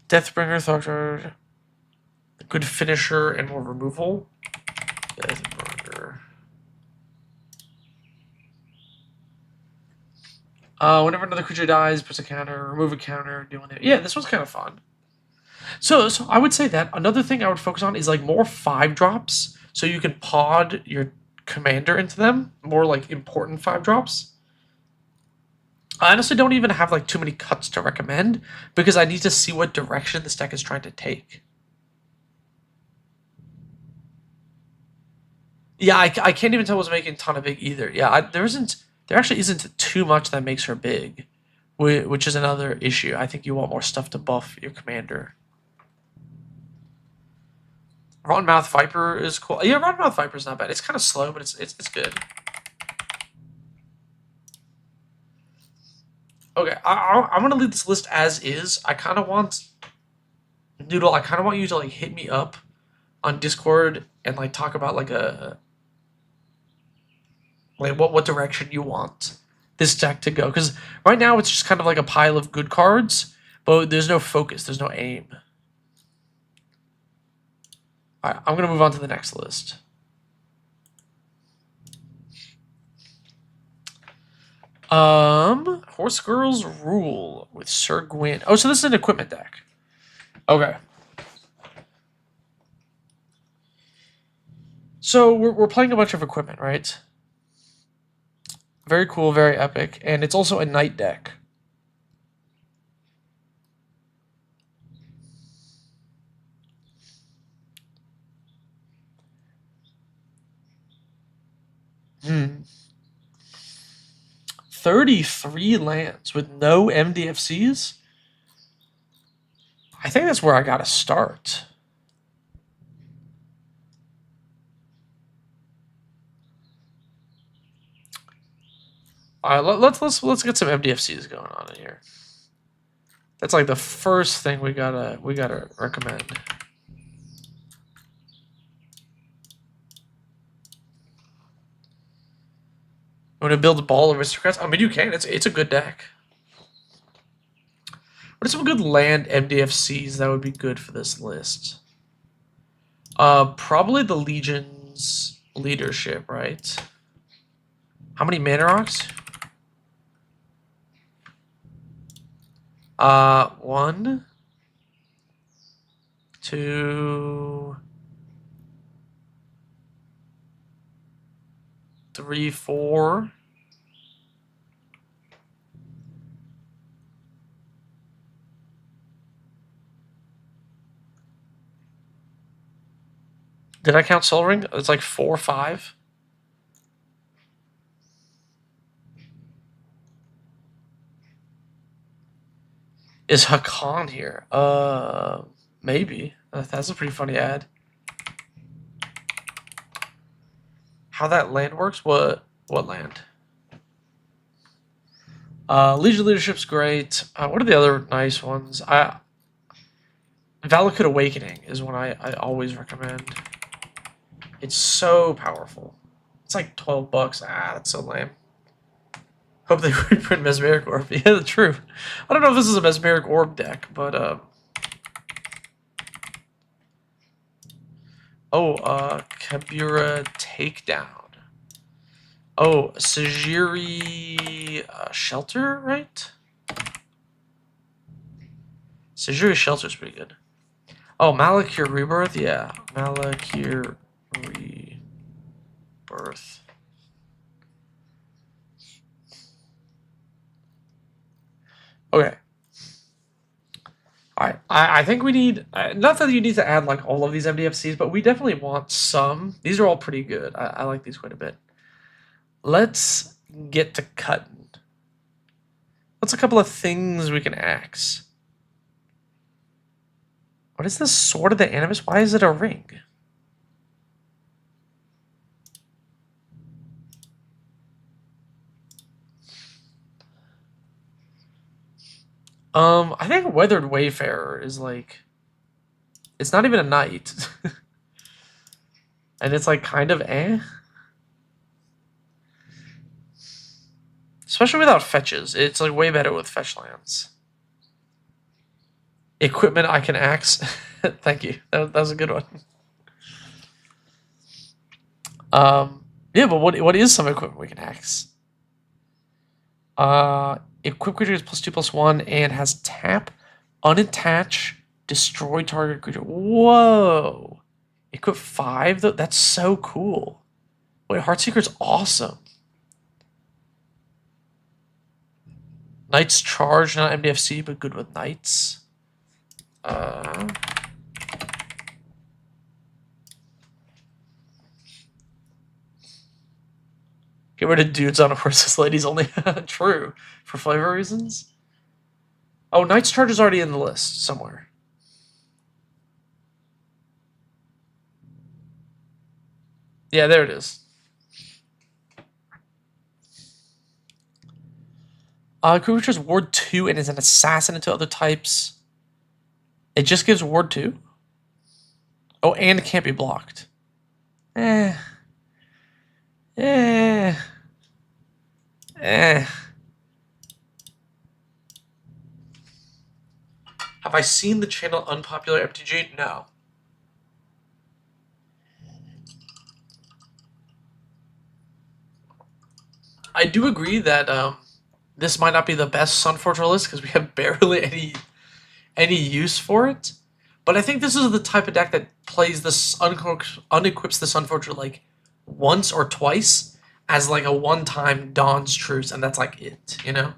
[SPEAKER 1] Deathbringer, Thought, good finisher and more removal. Deathbringer. Whenever another creature dies, puts a counter, remove a counter, doing it. Yeah, this one's kind of fun. So I would say that another thing I would focus on is like more 5-drops, so you can pod your commander into them, more like important 5-drops. I honestly don't even have like too many cuts to recommend because I need to see what direction this deck is trying to take. Yeah, I can't even tell what's making Tana big either. Yeah, there actually isn't too much that makes her big, which is another issue. I think you want more stuff to buff your commander. Rotten Mouth Viper is cool. Yeah, Rotten Mouth Viper is not bad. It's kind of slow, but it's good. Okay, I'm gonna leave this list as is. I kind of want Noodle. I kind of want you to like hit me up on Discord and like talk about like what direction you want this deck to go. Because right now it's just kind of like a pile of good cards, but there's no focus. There's no aim. All right, I'm gonna move on to the next list. Horse Girls Rule with Syr Gwyn. Oh, so this is an equipment deck. Okay. So we're playing a bunch of equipment, right? Very cool, very epic, and it's also a knight deck. Hmm. 33 lands with no MDFCs? I think that's where I gotta start. All right, let's get some MDFCs going on in here. That's like the first thing we gotta recommend. Want to build a ball of aristocrats? I mean, you can. It's a good deck. What are some good land MDFCs that would be good for this list? Probably the Legion's leadership, right? How many mana rocks? 1, 2, 3, 4. Did I count Soul Ring? It's like 4 or 5. Is Hakan here? Maybe. That's a pretty funny ad. How that land works? What land? Legion Leadership's great. What are the other nice ones? Valakut Awakening is one I always recommend. It's so powerful. It's like $12. That's so lame. Hope they reprint Mesmeric Orb. Yeah, true. I don't know if this is a Mesmeric Orb deck, but Kabura Takedown. Oh, Sajiri Shelter, right? Sajiri Shelter's pretty good. Oh, Malakir Rebirth? Yeah, Malakir Rebirth. Okay. Alright, I think we need... not that you need to add like all of these MDFCs, but we definitely want some. These are all pretty good. I like these quite a bit. Let's get to cutting. What's a couple of things we can axe? What is this Sword of the Animus? Why is it a ring? I think Weathered Wayfarer is like... It's not even a knight. And it's like kind of eh. Especially without fetches. It's like way better with fetch lands. Equipment I can axe. Thank you. That was a good one. Yeah, but what is some equipment we can axe? Equip creature is +2/+1 and has tap, unattach, destroy target creature. Whoa! Equip 5 though? That's so cool. Wait, Heartseeker's awesome. Knight's Charge, not MDFC, but good with Knights. Get rid of dudes on horses, ladies only. True. For flavor reasons. Oh, Knight's Charge is already in the list somewhere. Yeah, there it is. Creature's Ward 2 and is an assassin into other types. It just gives Ward 2? Oh, and it can't be blocked. Eh. Have I seen the channel Unpopular MTG? No. I do agree that this might not be the best Sunforger list because we have barely any use for it. But I think this is the type of deck that plays this unequips the Sunforger like once or twice as like a one-time Dawn's Truce, and that's like it, you know?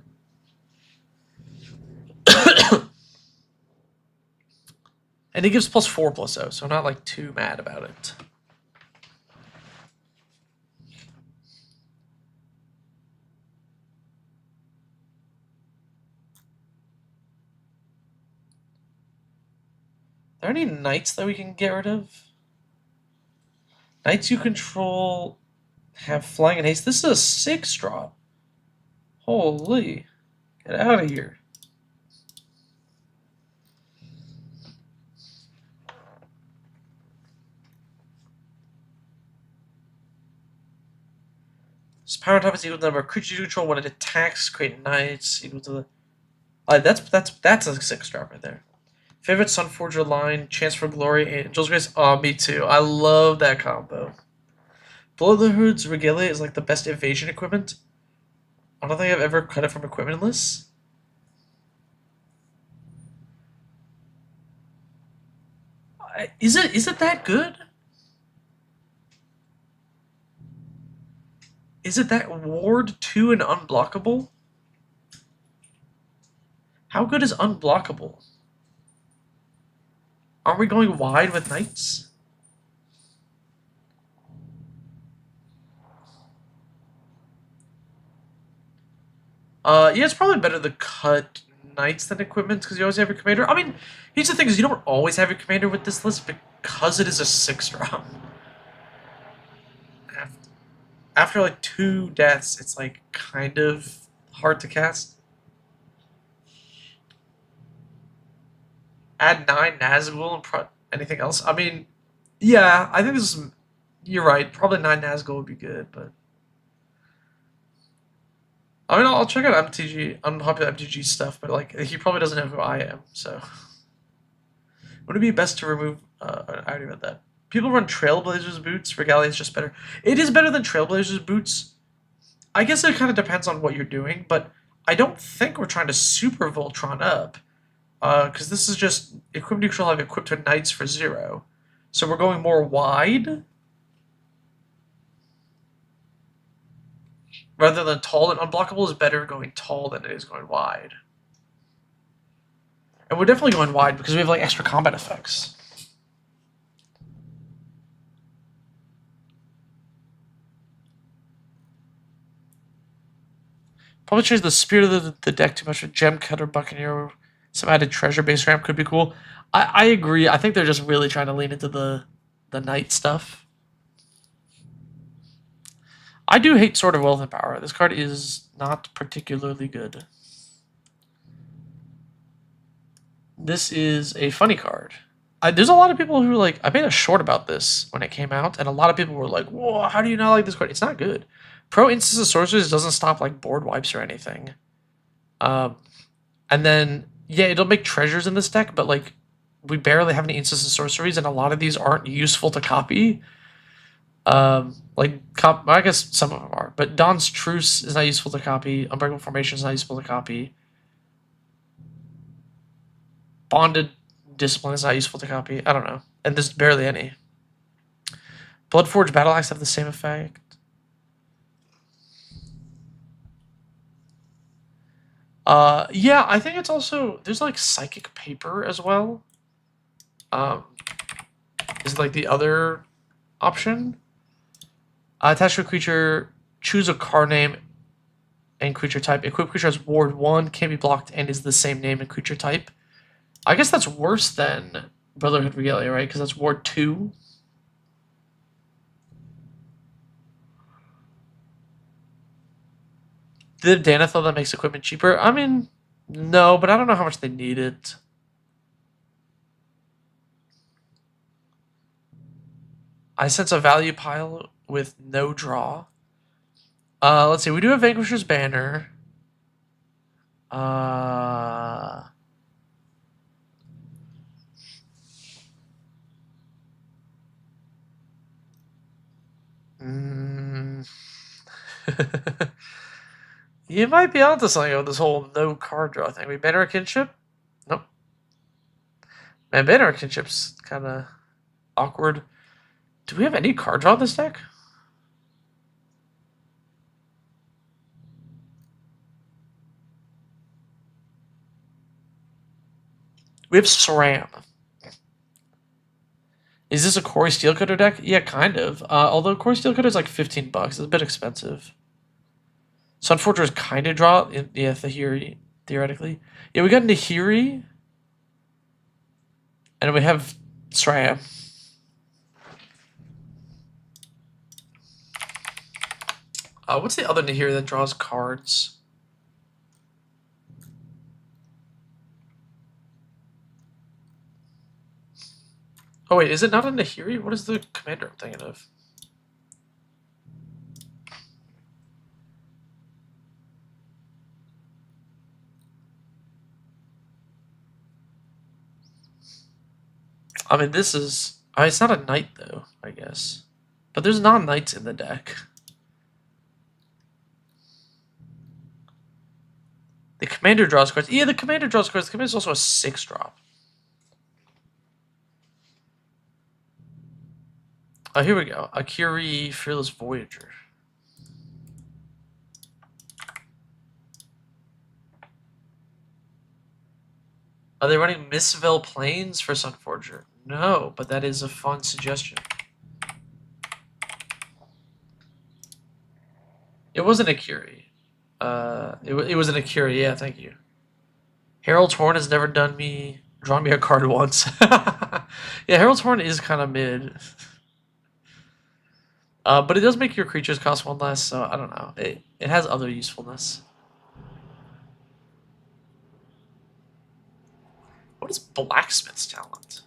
[SPEAKER 1] And it gives +4/+0, so I'm not like too mad about it. Are there any knights that we can get rid of? Knights you control have flying and haste. This is a 6-drop. Holy. Get out of here. This power type is equal to the number of creatures you control when it attacks. Create knights equal to the. That's a 6-drop right there. Favorite Sunforger line, Chance for Glory, Angel's Grace. Oh, me too. I love that combo. Brotherhood's Regalia is like the best evasion equipment. I don't think I've ever cut it from equipment lists. Is it that good? Is it that Ward 2 and unblockable? How good is unblockable? Aren't we going wide with knights? Yeah, it's probably better to cut knights than equipment because you always have your commander. I mean, here's the thing: is you don't always have your commander with this list because it is a 6-drop. After like 2 deaths, it's like kind of hard to cast. Add 9 Nazgul and anything else. I mean, yeah, I think this is. You're right. Probably 9 Nazgul would be good, but. I mean, I'll check out unpopular MTG stuff, but like he probably doesn't know who I am, so. Would it be best to remove? I already read that. People run Trailblazers boots. Regalia is just better. It is better than Trailblazers boots. I guess it kind of depends on what you're doing, but I don't think we're trying to super Voltron up, because this is just equip neutral have equipped to knights for 0, so we're going more wide. Rather than tall and unblockable is better going tall than it is going wide. And we're definitely going wide because we have like extra combat effects. Probably change the spirit of the deck too much with Gem Cutter, Buccaneer, some added treasure base ramp could be cool. I agree. I think they're just really trying to lean into the knight stuff. I do hate Sword of Wealth and Power. This card is not particularly good. This is a funny card. There's a lot of people who like. I made a short about this when it came out, and a lot of people were like, "Whoa, how do you not like this card? It's not good." Pro Instance of Sorcerers doesn't stop like board wipes or anything. And then yeah, it'll make treasures in this deck, but like we barely have any Instance of Sorceries, and a lot of these aren't useful to copy. I guess some of them are, but Dawn's Truce is not useful to copy. Unbreakable Formation is not useful to copy. Bonded Discipline is not useful to copy. I don't know. And there's barely any. Bloodforged Battle Axe have the same effect. Yeah, I think it's also there's like Psychic Paper as well. Is like the other option. Attach to a creature, choose a card name and creature type. Equip creature has Ward 1, can't be blocked, and is the same name and creature type. I guess that's worse than Brotherhood Regalia, right? Because that's Ward 2. The Danethel that makes equipment cheaper? I mean, no, but I don't know how much they need it. I sense a value pile with no draw. Let's see. We do have Vanquisher's Banner. You might be onto something with this whole no card draw thing. We banner a kinship? Nope. Man, banner a kinship's kind of awkward. Do we have any card draw in this deck? We have SRAM. Is this a Corey Steelcutter deck? Yeah, kind of. Although Corey Steelcutter is like $15. It's a bit expensive. Sunforger kind of draw. Yeah, Thahiri, theoretically. Yeah, we got Nahiri. And we have SRAM. What's the other Nahiri that draws cards? Oh wait, is it not a Nahiri? What is the commander I'm thinking of? I mean, this is... it's not a knight, though, I guess. But there's non-knights in the deck. The commander draws cards. Yeah, the commander draws cards. The commander's also a 6-drop. Oh, here we go. Akiri, Fearless Voyager. Are they running Mistveil Plains for Sunforger? No, but that is a fun suggestion. It wasn't Akiri. It was an Akiri, yeah, thank you. Herald's Horn has never drawn me a card once. Yeah, Herald's Horn is kind of mid. But it does make your creatures cost 1 less, so I don't know. It has other usefulness. What is Blacksmith's Talent?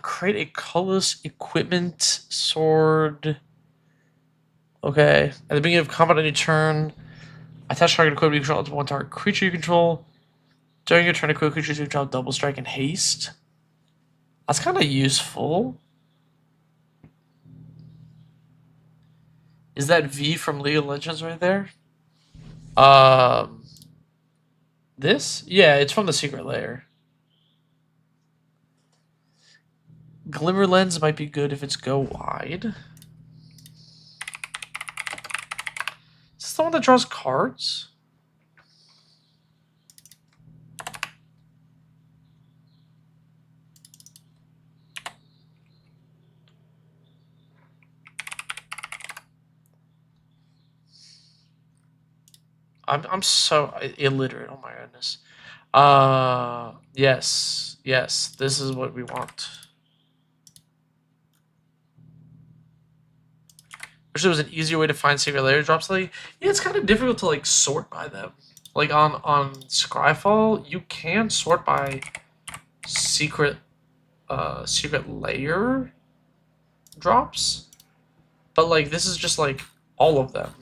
[SPEAKER 1] Create a colorless equipment sword. Okay. At the beginning of combat on your turn, attach target equipment you control to one target creature you control. During your turn, equip creatures you control double strike and haste. That's kind of useful. Is that V from League of Legends right there? This? Yeah, it's from the Secret Lair. Glimmer Lens might be good if it's go wide. Is this the one that draws cards? I'm so illiterate. Oh my goodness. Yes, this is what we want. Wish there was an easier way to find secret layer drops. Like, yeah, it's kind of difficult to like sort by them. Like on Scryfall, you can sort by secret layer drops, but like this is just like all of them.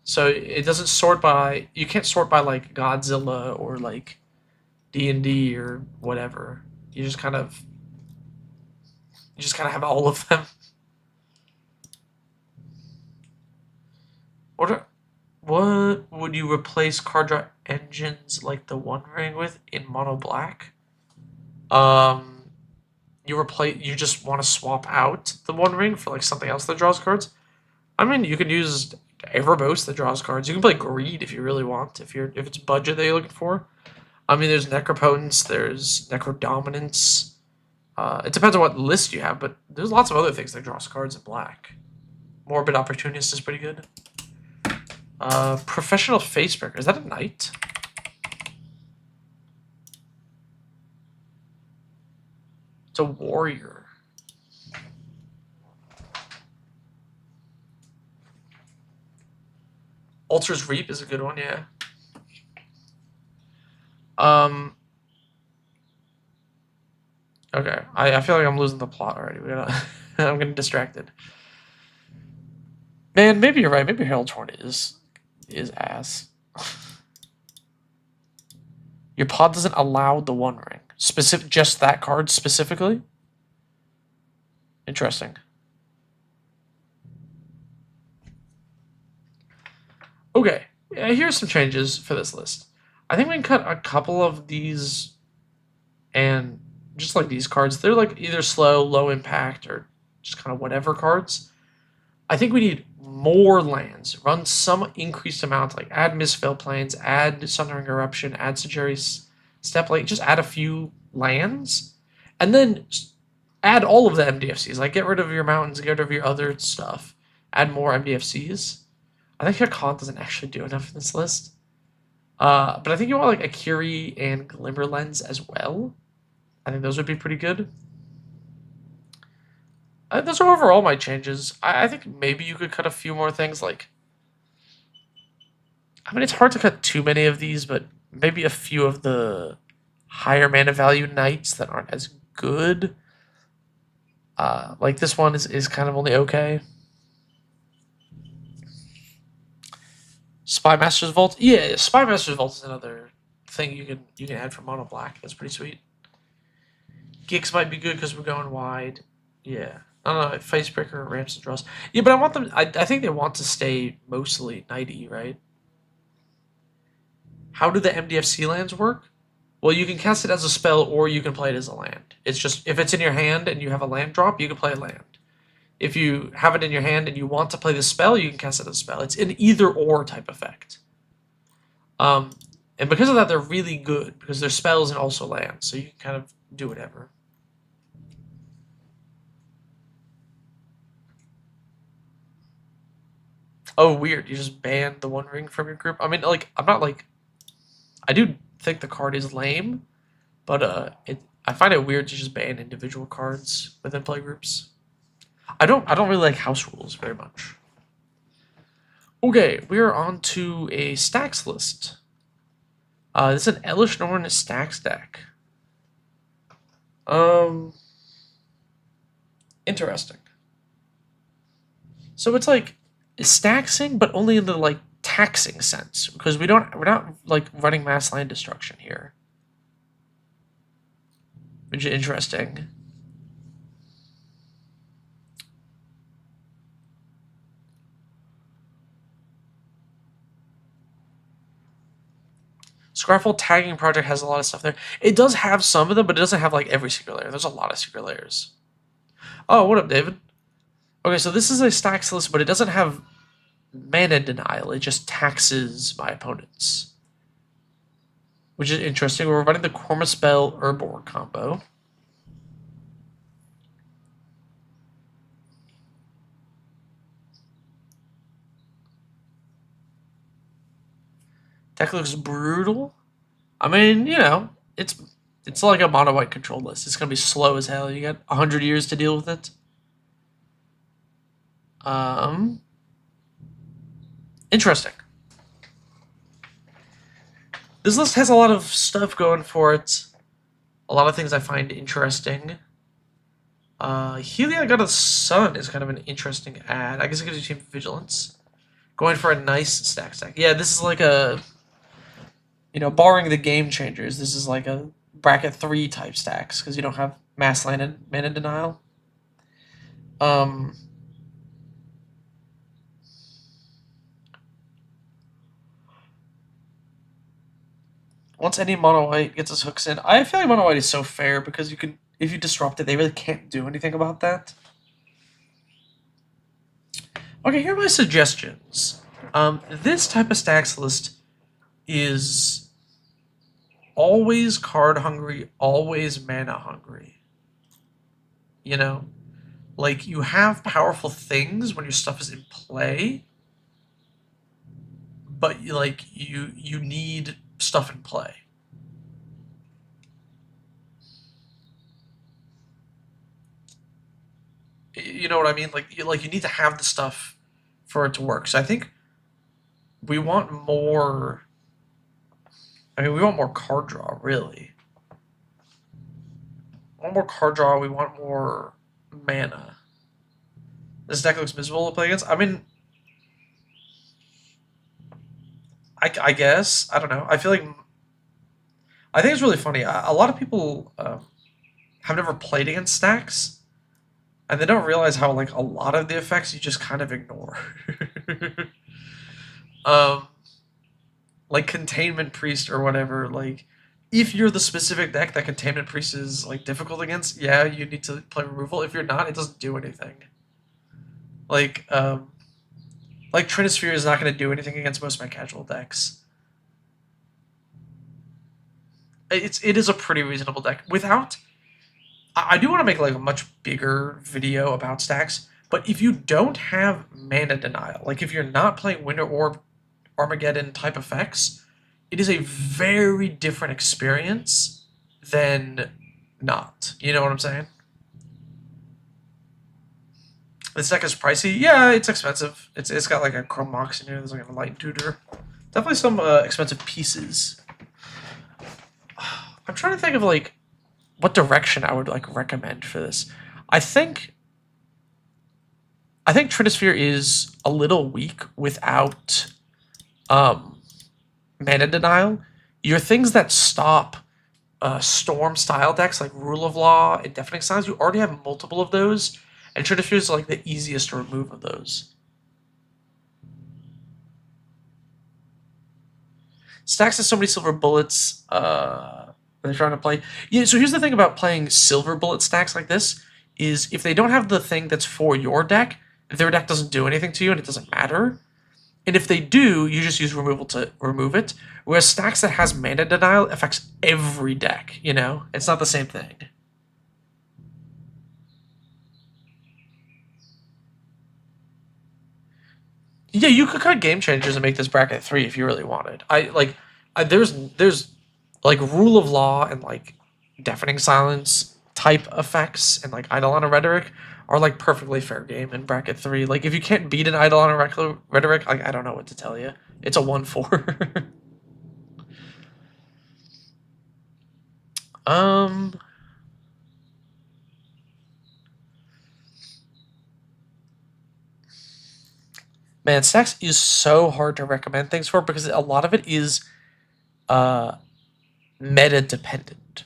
[SPEAKER 1] So it doesn't sort by. You can't sort by like Godzilla or like D&D or whatever. You just kind of have all of them. What would you replace card draw engines like the One Ring with in mono black? You just want to swap out the One Ring for like something else that draws cards. I mean, you can use Everbose that draws cards. You can play Greed if you really want. If it's budget that you're looking for. I mean, there's Necropotence, there's Necrodominance. It depends on what list you have, but there's lots of other things that draws cards in black. Morbid Opportunist is pretty good. Professional Facebreaker. Is that a knight? It's a warrior. Ultra's Reap is a good one, yeah. Okay, I feel like I'm losing the plot already. I'm getting distracted. Man, maybe you're right. Maybe Herald Torn is ass. Your pod doesn't allow the One Ring. Just that card specifically? Interesting. Okay, here's some changes for this list. I think we can cut a couple of these, and just like these cards, they're like either slow, low impact, or just kind of whatever cards. I think we need more lands. Run some increased amount, like add Misfill Plains, add Sundering Eruption, add Sagittarius Step Lake, just add a few lands, and then add all of the MDFCs. Like get rid of your mountains, get rid of your other stuff, add more MDFCs. I think Cath doesn't actually do enough in this list. But I think you want like Akiri and Glimmer Lens as well. I think those would be pretty good. Those are overall my changes. I think maybe you could cut a few more things. Like, I mean, it's hard to cut too many of these, but maybe a few of the higher mana value knights that aren't as good. Like this one is kind of only okay. Spy Master's Vault, yeah, Spy Master's Vault is another thing you can add for mono black. That's pretty sweet. Gix might be good because we're going wide. Yeah. I don't know, Facebreaker, ramps and draws. Yeah, but I want them. I think they want to stay mostly knighty, right? How do the MDFC lands work? Well, you can cast it as a spell, or you can play it as a land. It's just if it's in your hand and you have a land drop, you can play a land. If you have it in your hand and you want to play the spell, you can cast it as a spell. It's an either or type effect. And because of that, they're really good because they're spells and also lands, so you can kind of do whatever. Oh, weird. You just banned the One Ring from your group? I mean, like, I'm not like... I do think the card is lame, but I find it weird to just ban individual cards within play groups. I don't really like house rules very much. Okay, we are on to a stax list. This is an Elesh Norn stax deck. Interesting. So it's like staxing, but only in the like taxing sense, because we're not like running mass land destruction here, which is interesting. Scryfall Tagging Project has a lot of stuff there. It does have some of them, but it doesn't have like every secret layer. There's a lot of secret layers. Oh, what up, David? Okay, so this is a stacks list, but it doesn't have mana denial. It just taxes my opponents, which is interesting. We're running the Korma Spell Herbor combo. Deck looks brutal. I mean, you know, it's like a mono white control list. It's gonna be slow as hell. You got 100 years to deal with it. Interesting. This list has a lot of stuff going for it. A lot of things I find interesting. Helia Got a Sun is kind of an interesting ad. I guess it gives you team vigilance. Going for a nice stack. Yeah, this is like a, you know, barring the game changers, this is like a bracket 3 type stacks because you don't have mass land and mana denial. Once any mono white gets his hooks in, I feel like mono white is so fair because you can, if you disrupt it, they really can't do anything about that. Okay, here are my suggestions. This type of stacks list is always card hungry, always mana hungry. You know? Like, you have powerful things when your stuff is in play, but you need stuff in play. You know what I mean? Like you need to have the stuff for it to work. So I think we want more. I mean, we want more card draw, really. We want more card draw. We want more mana. This deck looks miserable to play against. I mean, I guess. I don't know. I feel like. I think it's really funny. A lot of people have never played against stax, and they don't realize how, like, a lot of the effects you just kind of ignore. um, like Containment Priest or whatever, like, if you're the specific deck that Containment Priest is, like, difficult against, yeah, you need to play removal. If you're not, it doesn't do anything. Like Trinisphere is not going to do anything against most of my casual decks. It is a pretty reasonable deck. Without, I do want to make, like, a much bigger video about stax, but if you don't have mana denial, like if you're not playing Winter Orb, Armageddon type effects, it is a very different experience than not. You know what I'm saying? This deck is pricey. Yeah, it's expensive. It's got, like, a Chrome Mox in here. There's, like, a Light Tutor. Definitely some expensive pieces. I'm trying to think of, like, what direction I would, like, recommend for this. I think Trinisphere is a little weak without mana denial. Your things that stop storm style decks like Rule of Law and Deafening Silence, you already have multiple of those, and Trinisphere is, like, the easiest to remove of those. Stax has so many silver bullets. They're trying to play. Yeah, so here's the thing about playing silver bullet stacks like this, is if they don't have the thing that's for your deck, their deck doesn't do anything to you and it doesn't matter. And if they do, you just use removal to remove it. Whereas stacks that has mana denial affects every deck, you know? It's not the same thing. Yeah, you could cut Game Changers and make this bracket 3 if you really wanted. There's like Rule of Law and, like, Deafening Silence type effects and, like, Eidolon and Rhetoric are, like, perfectly fair game in bracket 3. Like, if you can't beat an Eidolon and Rhetoric, like, I don't know what to tell you. It's a 1/4. Man, Stax is so hard to recommend things for because a lot of it is meta dependent.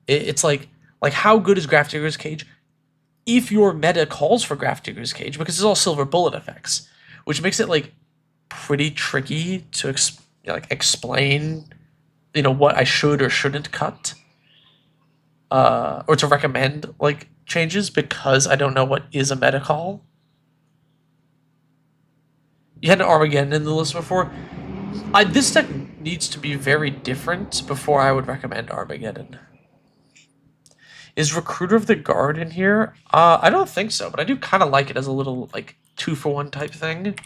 [SPEAKER 1] It's like how good is Grafdigger's Cage? If your meta calls for Grafdigger's Cage, because it's all silver bullet effects, which makes it, like, pretty tricky to explain, you know, what I should or shouldn't cut, or to recommend, like, changes, because I don't know what is a meta call. You had an Armageddon in the list before. This deck needs to be very different before I would recommend Armageddon. Is Recruiter of the Guard in here? I don't think so, but I do kind of like it as a little, like, 2-for-1 type thing.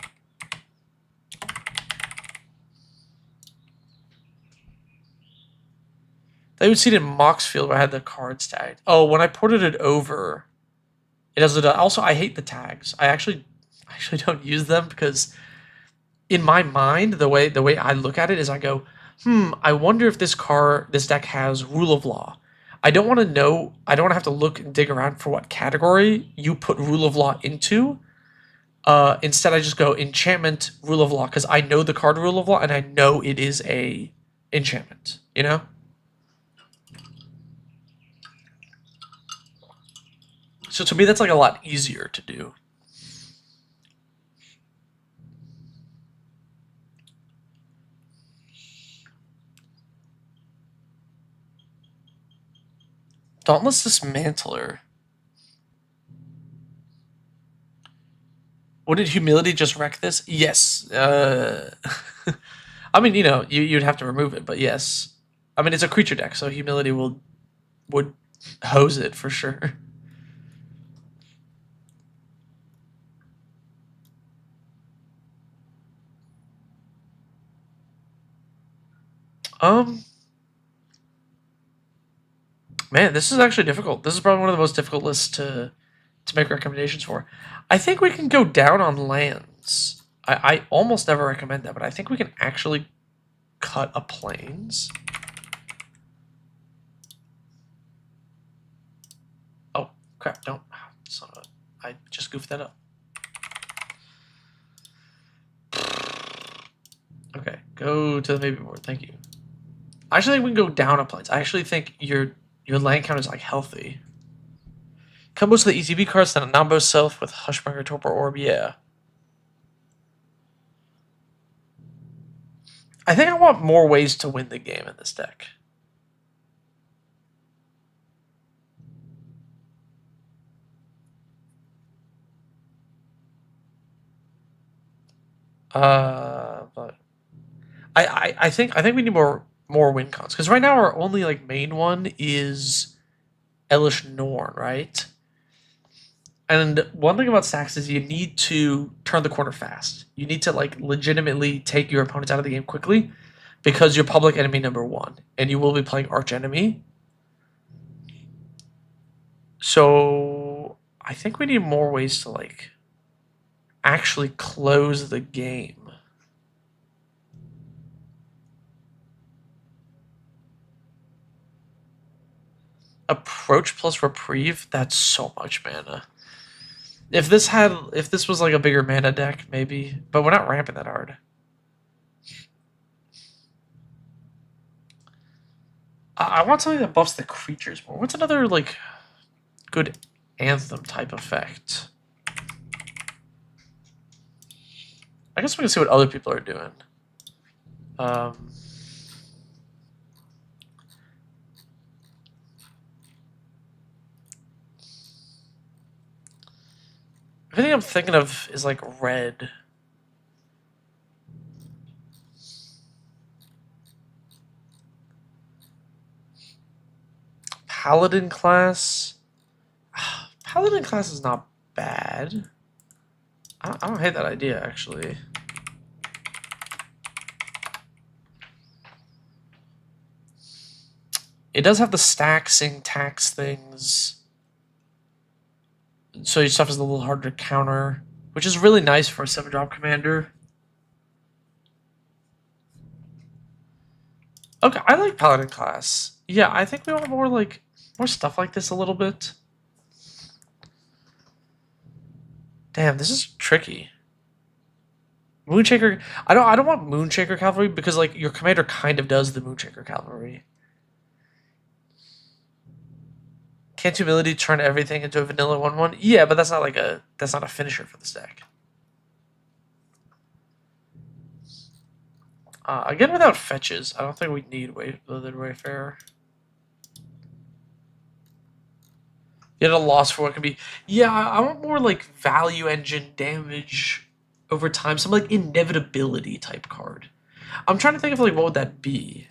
[SPEAKER 1] They would see it in Moxfield where I had the cards tagged. Oh, when I ported it over, it doesn't. Also, I hate the tags. I actually don't use them because, in my mind, the way I look at it is I go, I wonder if this deck has Rule of Law. I don't want to know. I don't want to have to look and dig around for what category you put Rule of Law into. Instead, I just go enchantment, Rule of Law, because I know the card Rule of Law and I know it is a enchantment. You know. So to me, that's, like, a lot easier to do. Dauntless Dismantler. What, did Humility just wreck this? Yes. I mean, you know, you'd have to remove it, but yes. I mean, it's a creature deck, so Humility would hose it for sure. Man, this is actually difficult. This is probably one of the most difficult lists to make recommendations for. I think we can go down on lands. I almost never recommend that, but I think we can actually cut a plains. Oh, crap, don't. Son of a, I just goofed that up. Okay, go to the maybe board. Thank you. I actually think we can go down a plains. I actually think your land count is like healthy. Combos to the ETB cards, then a Nambo Self with Hushbringer Torpor Orb, yeah. I think I want more ways to win the game in this deck. But I think we need more win cons, because right now our only like main one is Elesh Norn, right? And one thing about stax is you need to turn the corner fast. You need to like legitimately take your opponents out of the game quickly, because you're public enemy number 1, and you will be playing arch enemy. So I think we need more ways to like actually close the game. Approach plus reprieve, that's so much mana. If this was like a bigger mana deck, maybe, but we're not ramping that hard. I want something that buffs the creatures more. What's another like good anthem type effect? I guess we can see what other people are doing. Everything I'm thinking of is like red. Paladin class. Paladin class is not bad. I don't hate that idea, actually. It does have the staxing tax things, so your stuff is a little harder to counter, which is really nice for a 7-drop commander. Okay, I like Paladin class. Yeah, I think we want more stuff like this a little bit. Damn, this is tricky. Moonshaker, I don't want Moonshaker Cavalry, because like your commander kind of does the Moonshaker Cavalry. Can't ability turn everything into a vanilla 1/1? Yeah, but that's not a finisher for this deck. Again, without fetches, I don't think we need Withered Wayfarer. Get a loss for what can be. Yeah, I want more like value engine damage over time, some like inevitability type card. I'm trying to think of like what would that be.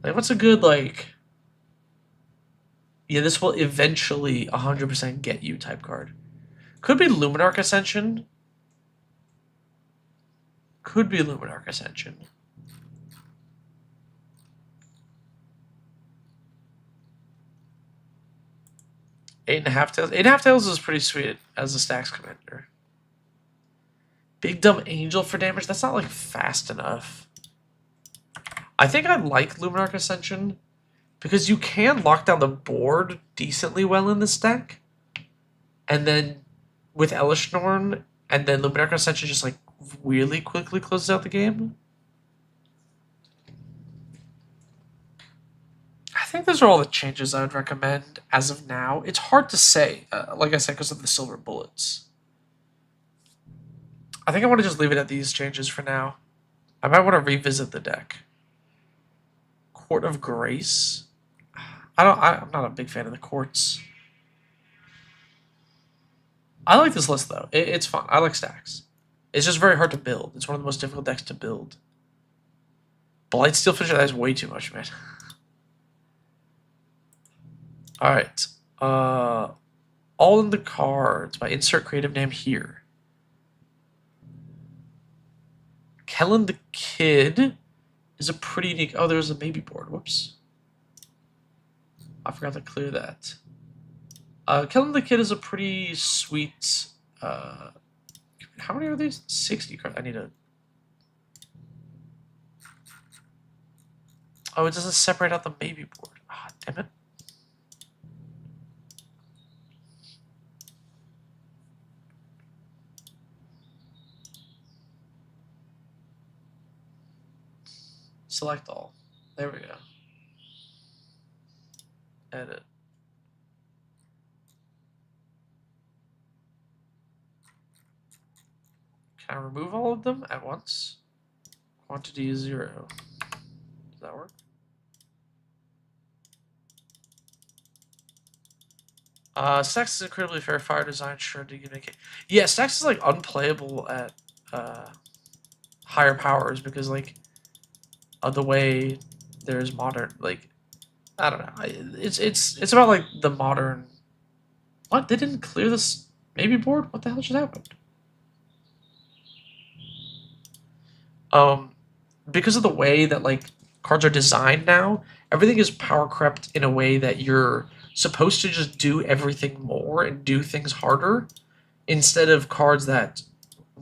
[SPEAKER 1] Like, what's a good like? Yeah, this will eventually 100% get you type card. Could be Luminarch Ascension. Could be Luminarch Ascension. 8.5 tails. 8.5 tails is pretty sweet as a stax commander. Big Dumb Angel for damage. That's not like fast enough. I think I like Luminarch Ascension because you can lock down the board decently well in this deck, and then with Elesh Norn and then Luminarch Ascension just like really quickly closes out the game. I think those are all the changes I would recommend as of now. It's hard to say, like I said, because of the silver bullets. I think I want to just leave it at these changes for now. I might want to revisit the deck. Court of Grace. I'm not a big fan of the courts. I like this list though. It's fun. I like stacks. It's just very hard to build. It's one of the most difficult decks to build. Blightsteel Fisher, that is way too much, man. Alright. All in the Cards by insert creative name here. Kellen the Kid is a pretty unique... Oh, there's a maybe board. Whoops. I forgot to clear that. Kellen the Kid is a pretty sweet How many are these? 60 cards. I need a... Oh, it doesn't separate out the baby board. Ah, damn it. Select all. There we go. Edit. Can I remove all of them at once? Quantity is 0. Does that work? Stax is incredibly fair fire design, sure to communicate. Yeah, Stax is like unplayable at higher powers because like of the way there's modern, like, I don't know. It's about like the modern. What? They didn't clear this maybe board? What the hell just happened? Because of the way that like cards are designed now, everything is power crept in a way that you're supposed to just do everything more and do things harder instead of cards that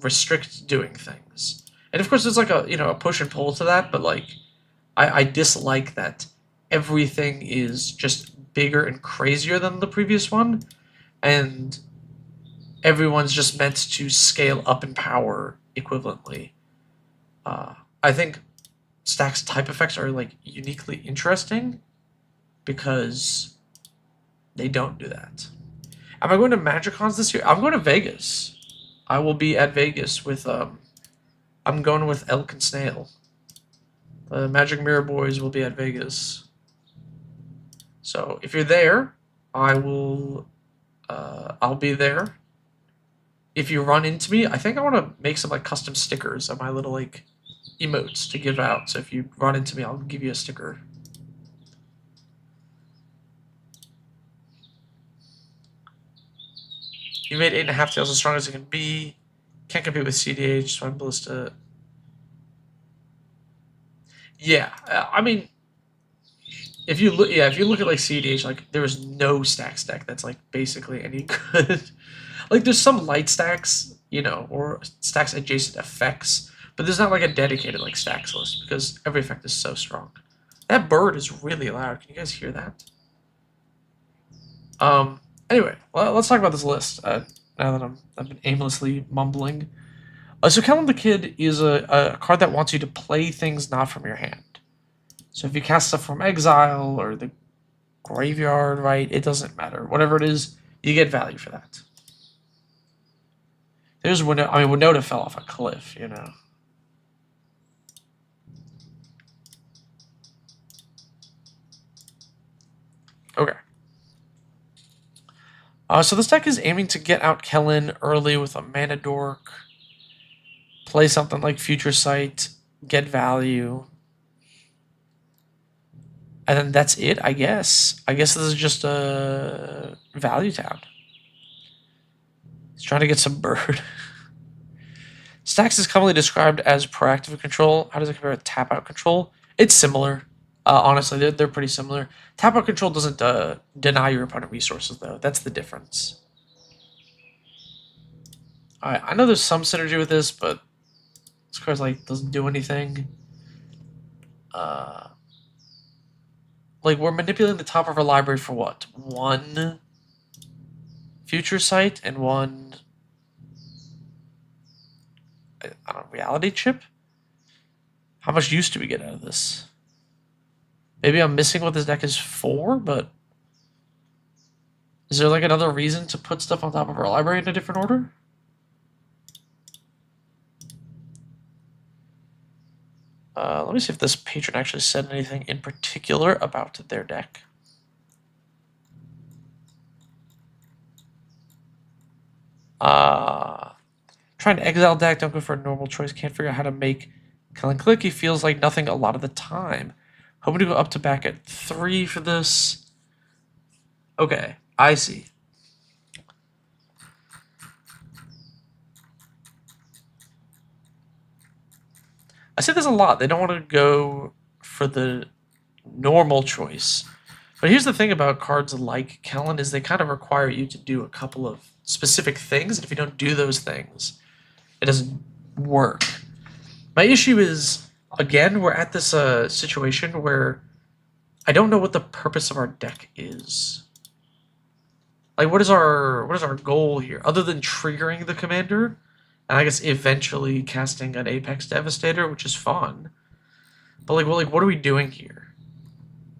[SPEAKER 1] restrict doing things. And of course there's like a a push and pull to that, but like I dislike that everything is just bigger and crazier than the previous one, and everyone's just meant to scale up in power equivalently. I think Stack's type effects are like uniquely interesting because they don't do that. Am I going to Magicons this year? I'm going to Vegas. I will be at Vegas with I'm going with Elk and Snail. The Magic Mirror Boys will be at Vegas. So if you're there, I'll be there. If you run into me, I think I want to make some like custom stickers of my little like emotes to give out. So if you run into me, I'll give you a sticker. You made 8.5 tails as strong as it can be. Can't compete with CDH, so I'm Ballista. Yeah, I mean, if you look at like CDH, like there is no stax deck that's like basically any good. Like there's some light stacks, or stacks adjacent effects, but there's not like a dedicated like stacks list because every effect is so strong. That bird is really loud. Can you guys hear that? Anyway, well, let's talk about this list. Now that I've been aimlessly mumbling. So Kellen the Kid is a card that wants you to play things not from your hand. So if you cast stuff from exile or the graveyard, right, it doesn't matter. Whatever it is, you get value for that. There's Winota. I mean, Winota fell off a cliff, Okay. So this deck is aiming to get out Kellen early with a Mana Dork. Play something like Future Sight, get value. And then that's it, I guess. I guess this is just a value town. He's trying to get some bird. Stax is commonly described as proactive control. How does it compare to tap out control? It's similar. Honestly, they're pretty similar. Tap out control doesn't deny your opponent resources, though. That's the difference. Alright, I know there's some synergy with this, but this card's like doesn't do anything. Like we're manipulating the top of our library for what? 1 Future Sight and 1 I don't know, reality chip? How much use do we get out of this? Maybe I'm missing what this deck is for, but is there like another reason to put stuff on top of our library in a different order? Let me see if this patron actually said anything in particular about their deck. Trying to exile deck, don't go for a normal choice, can't figure out how to make Kellen click. He feels like nothing a lot of the time. Hoping to go up to back at 3 for this. Okay, I see. I say this a lot. They don't want to go for the normal choice. But here's the thing about cards like Kellen is they kind of require you to do a couple of specific things. And if you don't do those things, It doesn't work. My issue is, again, we're at this situation where I don't know what the purpose of our deck is. Like, what is our goal here, other than triggering the commander, and I guess eventually casting an Apex Devastator, which is fun. But like, what are we doing here?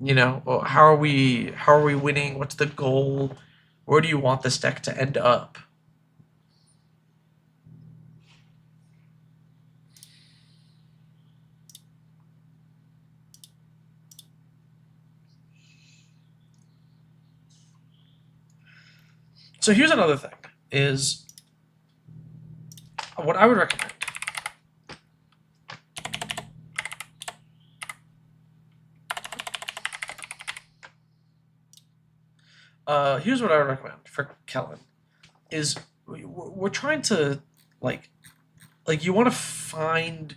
[SPEAKER 1] You know, how are we winning? What's the goal? Where do you want this deck to end up? So here's another thing, is what I would recommend. Here's what I would recommend for Kellen, is we're trying to, like you want to find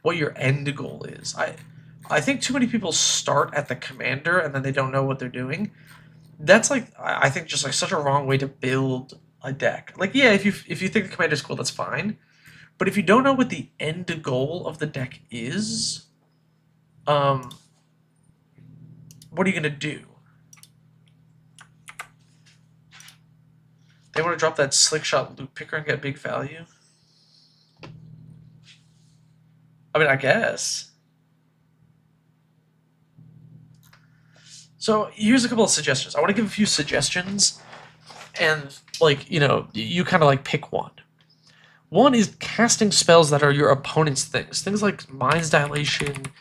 [SPEAKER 1] what your end goal is. I think too many people start at the commander and then they don't know what they're doing. That's like, I think, just like such a wrong way to build a deck. Like, yeah, if you think the commander's cool, that's fine. But if you don't know what the end goal of the deck is, what are you gonna do? They want to drop that slick shot loot picker and get big value? I mean, I guess. So here's a couple of suggestions. I want to give a few suggestions, and like, you kind of like pick one. One is casting spells that are your opponent's things. Things like Mind's Dilation,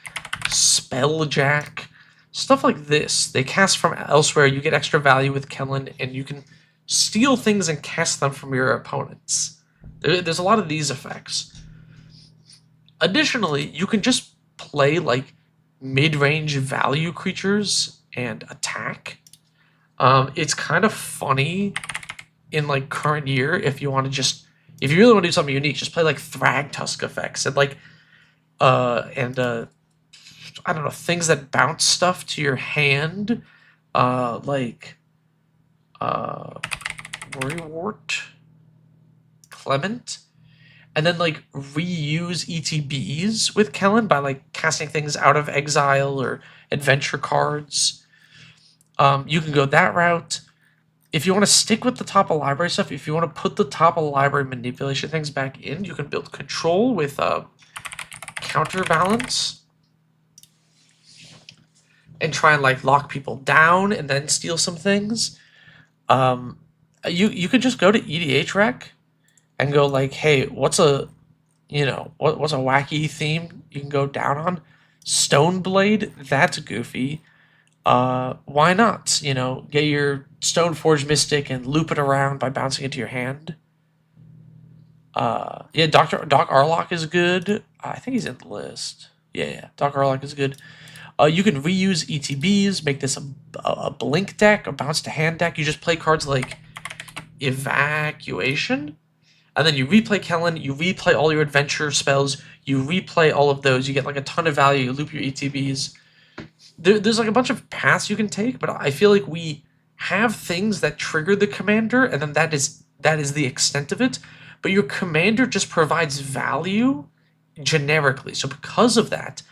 [SPEAKER 1] Spelljack, stuff like this. They cast from elsewhere. You get extra value with Kellen, and you can steal things and cast them from your opponents. There's a lot of these effects. Additionally, you can just play like mid-range value creatures and attack. It's kind of funny in like current year if you really want to do something unique, just play like Thragtusk effects and like I don't know, things that bounce stuff to your hand, like Worrywart, Clement, and then like reuse ETBs with Kellen by like casting things out of exile or adventure cards. You can go that route. If you want to stick with the top of library stuff, if you want to put the top of library manipulation things back in, you can build control with counterbalance and try and like lock people down and then steal some things. You could just go to EDH Rec and go like, hey, what's a wacky theme you can go down on? Stoneblade, that's goofy. Why not? Get your Stoneforge Mystic and loop it around by bouncing into your hand. Yeah, Doc Arlock is good. I think he's in the list. Yeah, Doc Arlock is good. You can reuse ETBs, make this a blink deck, a bounce to hand deck. You just play cards like Evacuation, and then you replay Kellen, you replay all your adventure spells, you replay all of those, you get like a ton of value, you loop your ETBs. There's like a bunch of paths you can take, but I feel like we have things that trigger the commander, and then that is the extent of it. But your commander just provides value generically. So because of that,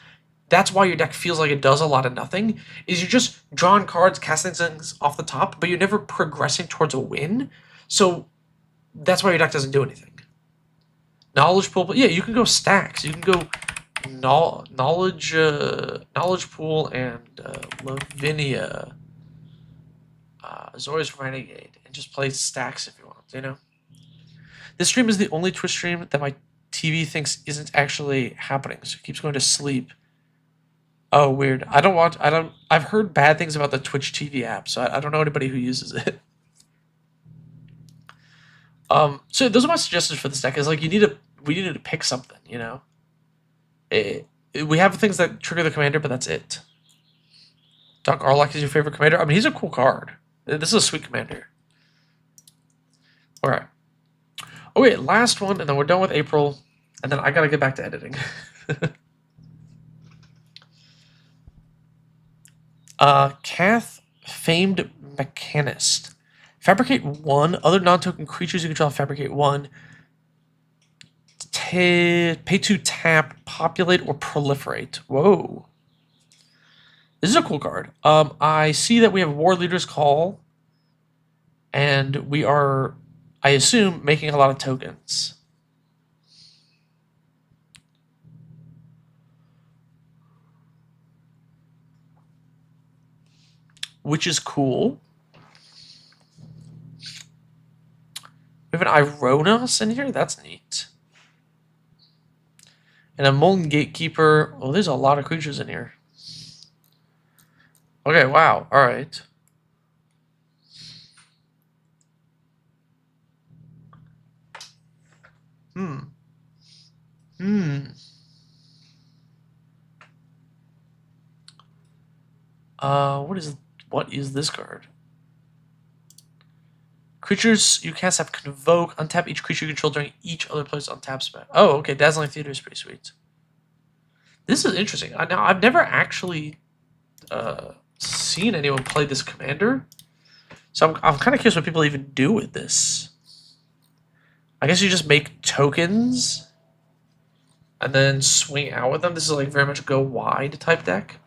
[SPEAKER 1] that's why your deck feels like it does a lot of nothing, is you're just drawing cards, casting things off the top, but you're never progressing towards a win. So that's why your deck doesn't do anything. Knowledge pool, yeah, you can go stacks. You can go knowledge pool and Lavinia, Azorius Renegade, and just play stacks if you want. This stream is the only Twitch stream that my TV thinks isn't actually happening, so it keeps going to sleep. Oh, weird. I've heard bad things about the Twitch TV app, so I don't know anybody who uses it. So those are my suggestions for this deck. Is like we needed to pick something. We have things that trigger the commander, but that's it. Doc Arlock is your favorite commander? I mean, he's a cool card. This is a sweet commander. All right. Okay, last one, and then we're done with April, and then I gotta get back to editing. Cath, Famed Mechanist. Fabricate 1. Other non-token creatures you control fabricate 1. pay to tap, populate, or proliferate. Whoa. This is a cool card. I see that we have War Leader's Call, and we are, I assume, making a lot of tokens. Which is cool. We have an Ironos in here. That's neat. And a Molten Gatekeeper. Oh, there's a lot of creatures in here. Okay, wow. All right. What is this card? Creatures you cast have Convoke. Untap each creature you control during each other player's untap spell. Oh, okay. Dazzling Theater is pretty sweet. This is interesting. Now, I've never actually seen anyone play this commander, so I'm kind of curious what people even do with this. I guess you just make tokens and then swing out with them. This is like very much go wide type deck.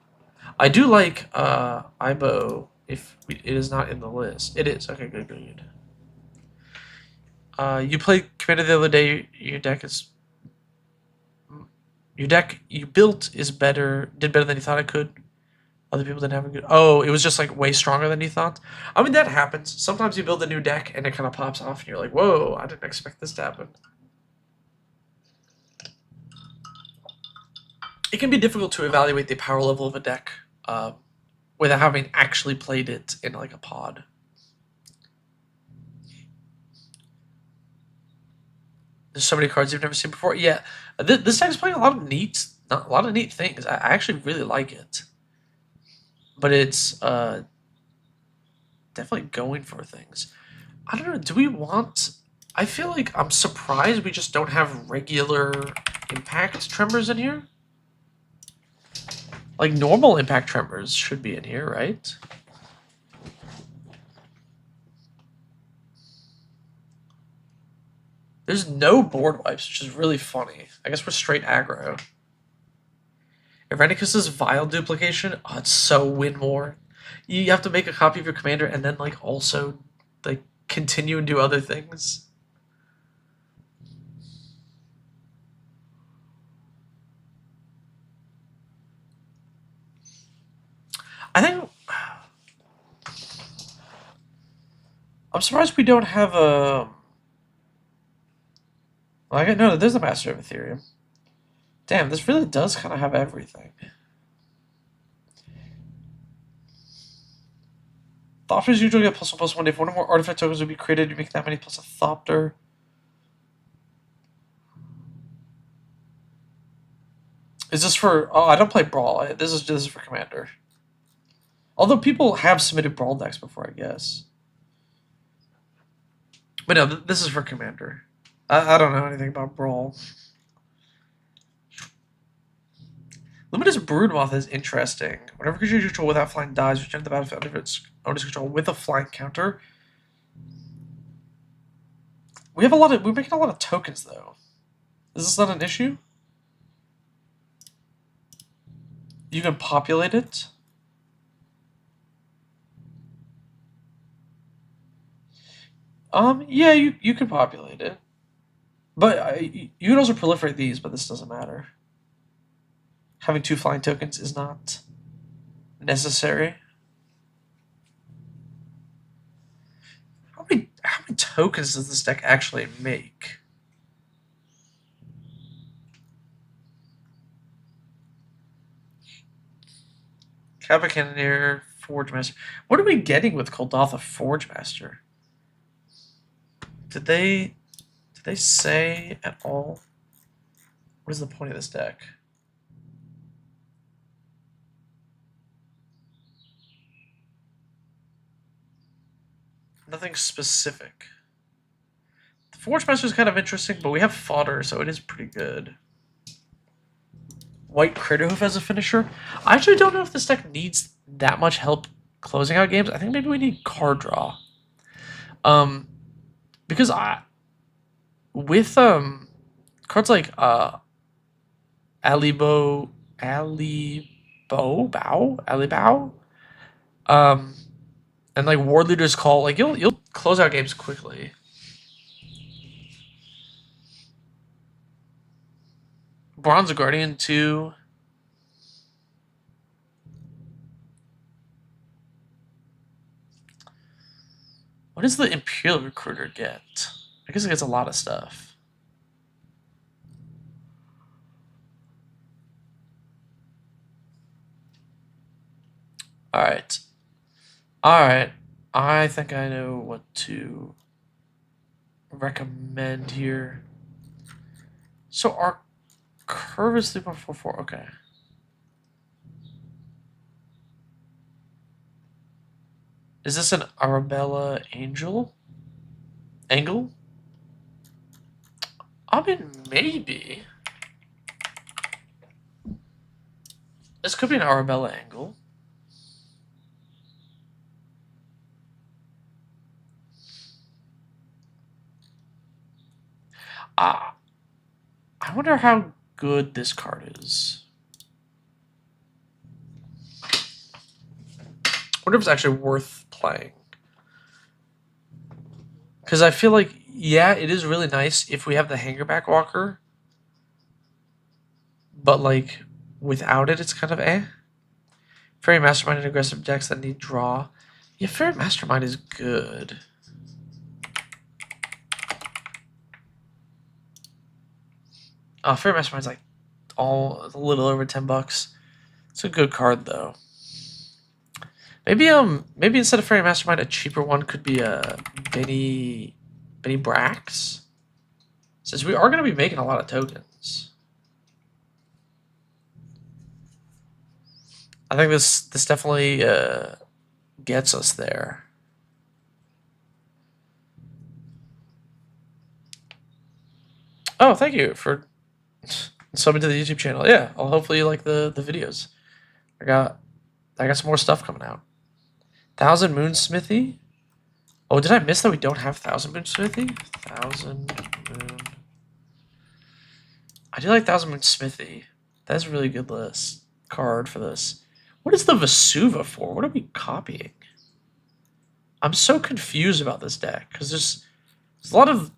[SPEAKER 1] I do like Ibo if it is not in the list. It is. Okay, good. You played Commander the other day. Your deck you built did better than you thought it could. Other people didn't have a good. Oh, it was just like way stronger than you thought. I mean, that happens. Sometimes you build a new deck and it kind of pops off, and you're like, "Whoa, I didn't expect this to happen." It can be difficult to evaluate the power level of a deck without having actually played it in like a pod. There's so many cards you've never seen before. Yeah, this deck's playing a lot of neat things. I actually really like it, but it's definitely going for things. I don't know. Do we want? I feel like I'm surprised we just don't have regular impact tremors in here. Like normal impact tremors should be in here, right? There's no board wipes, which is really funny. I guess we're straight aggro. Irenicus's Vile Duplication. Oh, it's so win more. You have to make a copy of your commander and then like also like continue and do other things. I think I'm surprised we don't have a. Well, no, there's a Master of Ethereum. Damn, this really does kind of have everything. Thopters usually get +1/+1. If one or more artifact tokens would be created, you make that many plus a Thopter. Is this for? Oh, I don't play Brawl. This is for Commander. Although people have submitted Brawl decks before, I guess. But no, this is for Commander. I don't know anything about Brawl. Luminous Broodmoth is interesting. Whenever creature you control without flying dies, return to the battlefield under its owner's control with a flying counter. We're making a lot of tokens though. Is this not an issue? You can populate it. Yeah, you can populate it. But you can also proliferate these, but this doesn't matter. Having 2 flying tokens is not necessary. How many tokens does this deck actually make? Kappa Cannoneer, Forge Master. What are we getting with Kuldotha Forge Master? Did they say at all? What is the point of this deck? Nothing specific. The Forge Master is kind of interesting, but we have fodder, so it is pretty good. White Critterhoof as a finisher. I actually don't know if this deck needs that much help closing out games. I think maybe we need card draw. Because with cards like Alibao, and like Ward Leader's Call. Like you'll close out games quickly. Bronze Guardian 2. What does the Imperial Recruiter get? I guess it gets a lot of stuff. Alright. Alright. I think I know what to recommend here. So our curve is 3.44. Okay. Is this an Arabella Angle? I mean, maybe. This could be an Arabella Angle. I wonder how good this card is. I wonder if it's actually worth playing. Because I feel like, yeah, it is really nice if we have the Hangerback Walker. But, like, without it, it's kind of eh. Fairy Mastermind and aggressive decks that need draw. Yeah, Fairy Mastermind is good. Fairy Mastermind's like a little over $10. It's a good card though. Maybe instead of Fairy Mastermind, a cheaper one could be a Benny Brax. Since we are going to be making a lot of tokens. I think this definitely gets us there. Oh, thank you for subbing to the YouTube channel. Yeah, I'll hopefully you like the videos. I got some more stuff coming out. Thousand Moon Smithy. Oh, did I miss that we don't have Thousand Moon Smithy? Thousand Moon. I do like Thousand Moon Smithy. That's a really good list card for this. What is the Vesuva for? What are we copying? I'm so confused about this deck because there's a lot of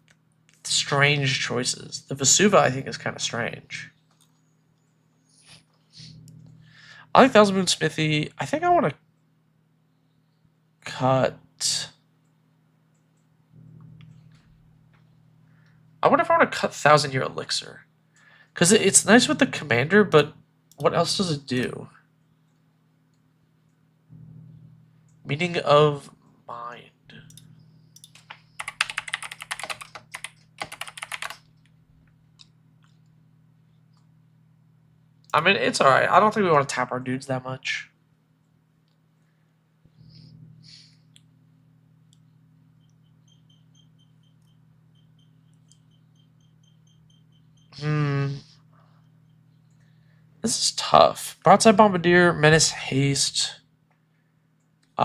[SPEAKER 1] strange choices. The Vesuva, I think, is kind of strange. I like Thousand Moon Smithy. I think I want to cut. I wonder if I want to cut 1,000-Year Elixir. Because it's nice with the commander, but what else does it do? Meaning of Mind. I mean, it's alright. I don't think we want to tap our dudes that much. This is tough. Broadside Bombardier, Menace, Haste.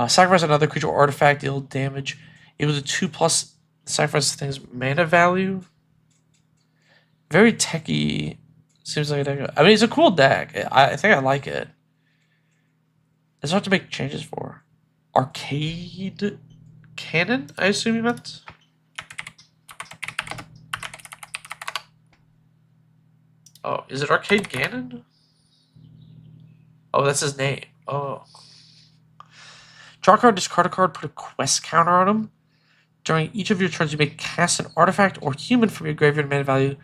[SPEAKER 1] Sacrifice another creature or artifact, deal damage. Equal to 2+ sacrifice things mana value. Very techy. Seems like a deck. I mean, it's a cool deck. I think I like it. It's hard to make changes for. Arcade Cannon, I assume you meant? Oh, is it Arcade Cannon? Oh, that's his name. Oh. Draw a card, discard a card, put a quest counter on him. During each of your turns, you may cast an artifact or human from your graveyard mana value.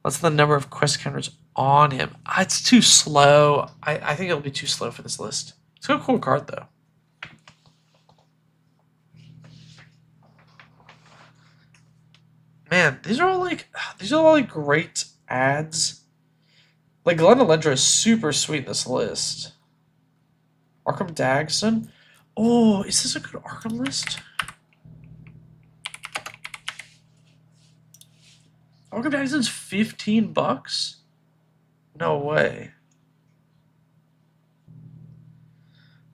[SPEAKER 1] What's the number of quest counters on him? It's too slow. I think it'll be too slow for this list. It's a cool card, though. Man, these are all like great ads. Like, Glenda Lendra is super sweet in this list. Arkham Dagson. Oh, is this a good Arkham list? Arkham Dagson's $15? No way.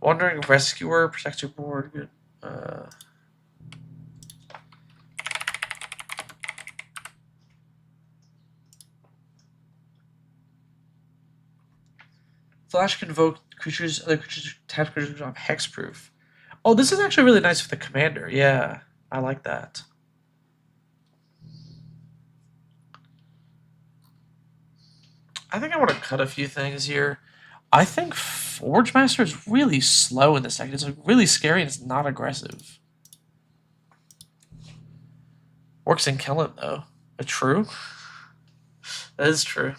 [SPEAKER 1] Wandering Rescuer, protect your board. Good. Flash can invoke creatures, other creatures, tap creatures on hexproof. Oh, this is actually really nice for the commander. Yeah, I like that. I think I want to cut a few things here. I think Forge Master is really slow in this deck. It's like really scary and it's not aggressive. Works in Kellen though. True? That is true.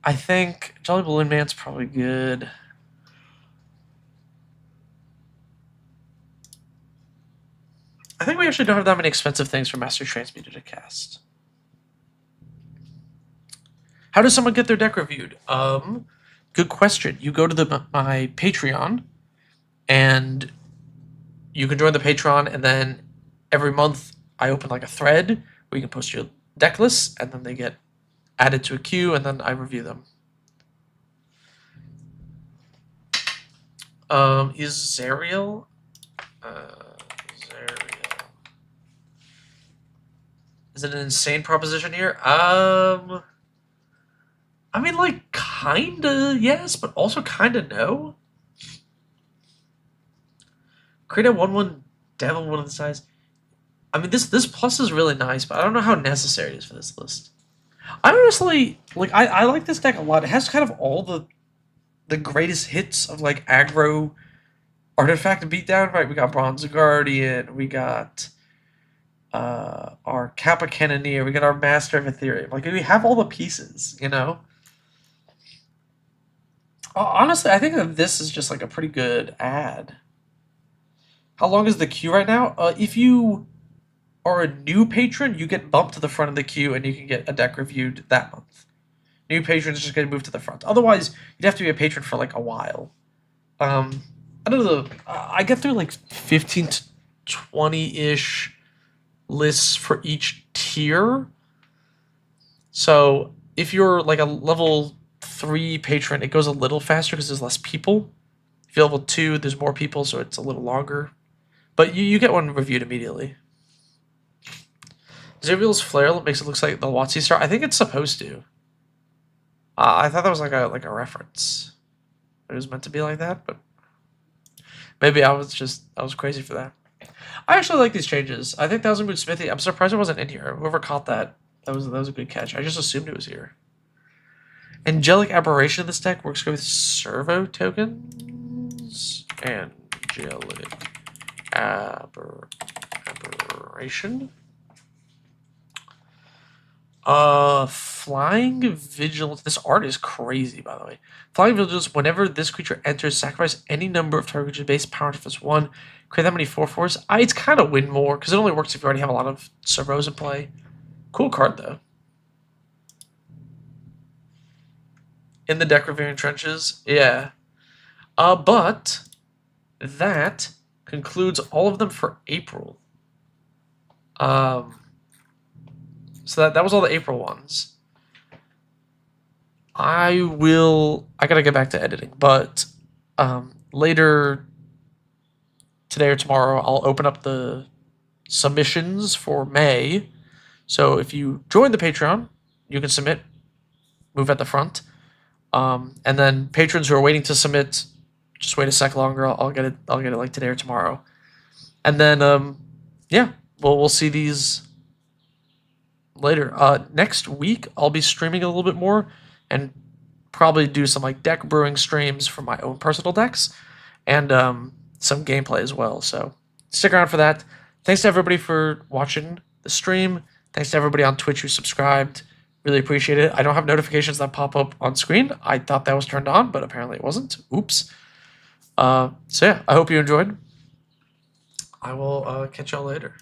[SPEAKER 1] I think Jolly Balloon Man's probably good. I think we actually don't have that many expensive things for Master Transmuter to cast. How does someone get their deck reviewed? Good question. You go to my Patreon, and you can join the Patreon, and then every month I open like a thread where you can post your deck lists, and then they get added to a queue, and then I review them. Is Zariel? Is it an insane proposition here? I mean, like, kinda yes, but also kinda no. Create a 1/1 devil one of the size. I mean, this plus is really nice, but I don't know how necessary it is for this list. I honestly like. I like this deck a lot. It has kind of all the greatest hits of like aggro artifact beatdown. Right, we got Bronze Guardian, we got our Kappa Cannoneer, we got our Master of Ethereum. Like we have all the pieces, you know. Honestly, I think that this is just like a pretty good ad. How long is the queue right now? If you are a new patron, you get bumped to the front of the queue and you can get a deck reviewed that month. New patrons just get moved to the front. Otherwise, you'd have to be a patron for like a while. I don't know. I get through like 15 to 20-ish lists for each tier. So if you're like a level 3 patron, it goes a little faster because there's less people. If you're level 2, there's more people, so it's a little longer. But you get one reviewed immediately. Zerial's Flare makes it look like the WotC star. I think it's supposed to. I thought that was like a reference. It was meant to be like that, but maybe I was crazy for that. I actually like these changes. I think Thousand Boot Smithy. I'm surprised it wasn't in here. Whoever caught that was a good catch. I just assumed it was here. Angelic Aberration of this deck works good with servo tokens. Angelic Aberration. Flying Vigilance. This art is crazy, by the way. Flying Vigilance, whenever this creature enters, sacrifice any number of target creatures base power to +1. Create that many 4/4s. It's kind of win more, because it only works if you already have a lot of servos in play. Cool card, though. In the deck reviewing trenches, yeah. But that concludes all of them for April. So that was all the April ones. I gotta get back to editing, but later today or tomorrow, I'll open up the submissions for May. So if you join the Patreon, you can submit, move at the front. And then patrons who are waiting to submit, just wait a sec longer. I'll get it like today or tomorrow. And then yeah, we'll see these later. Next week I'll be streaming a little bit more and probably do some like deck brewing streams for my own personal decks and some gameplay as well. So stick around for that. Thanks to everybody for watching the stream. Thanks to everybody on Twitch who subscribed. Really appreciate it. I don't have notifications that pop up on screen. I thought that was turned on, but apparently it wasn't. Oops. So yeah, I hope you enjoyed. I will catch y'all later.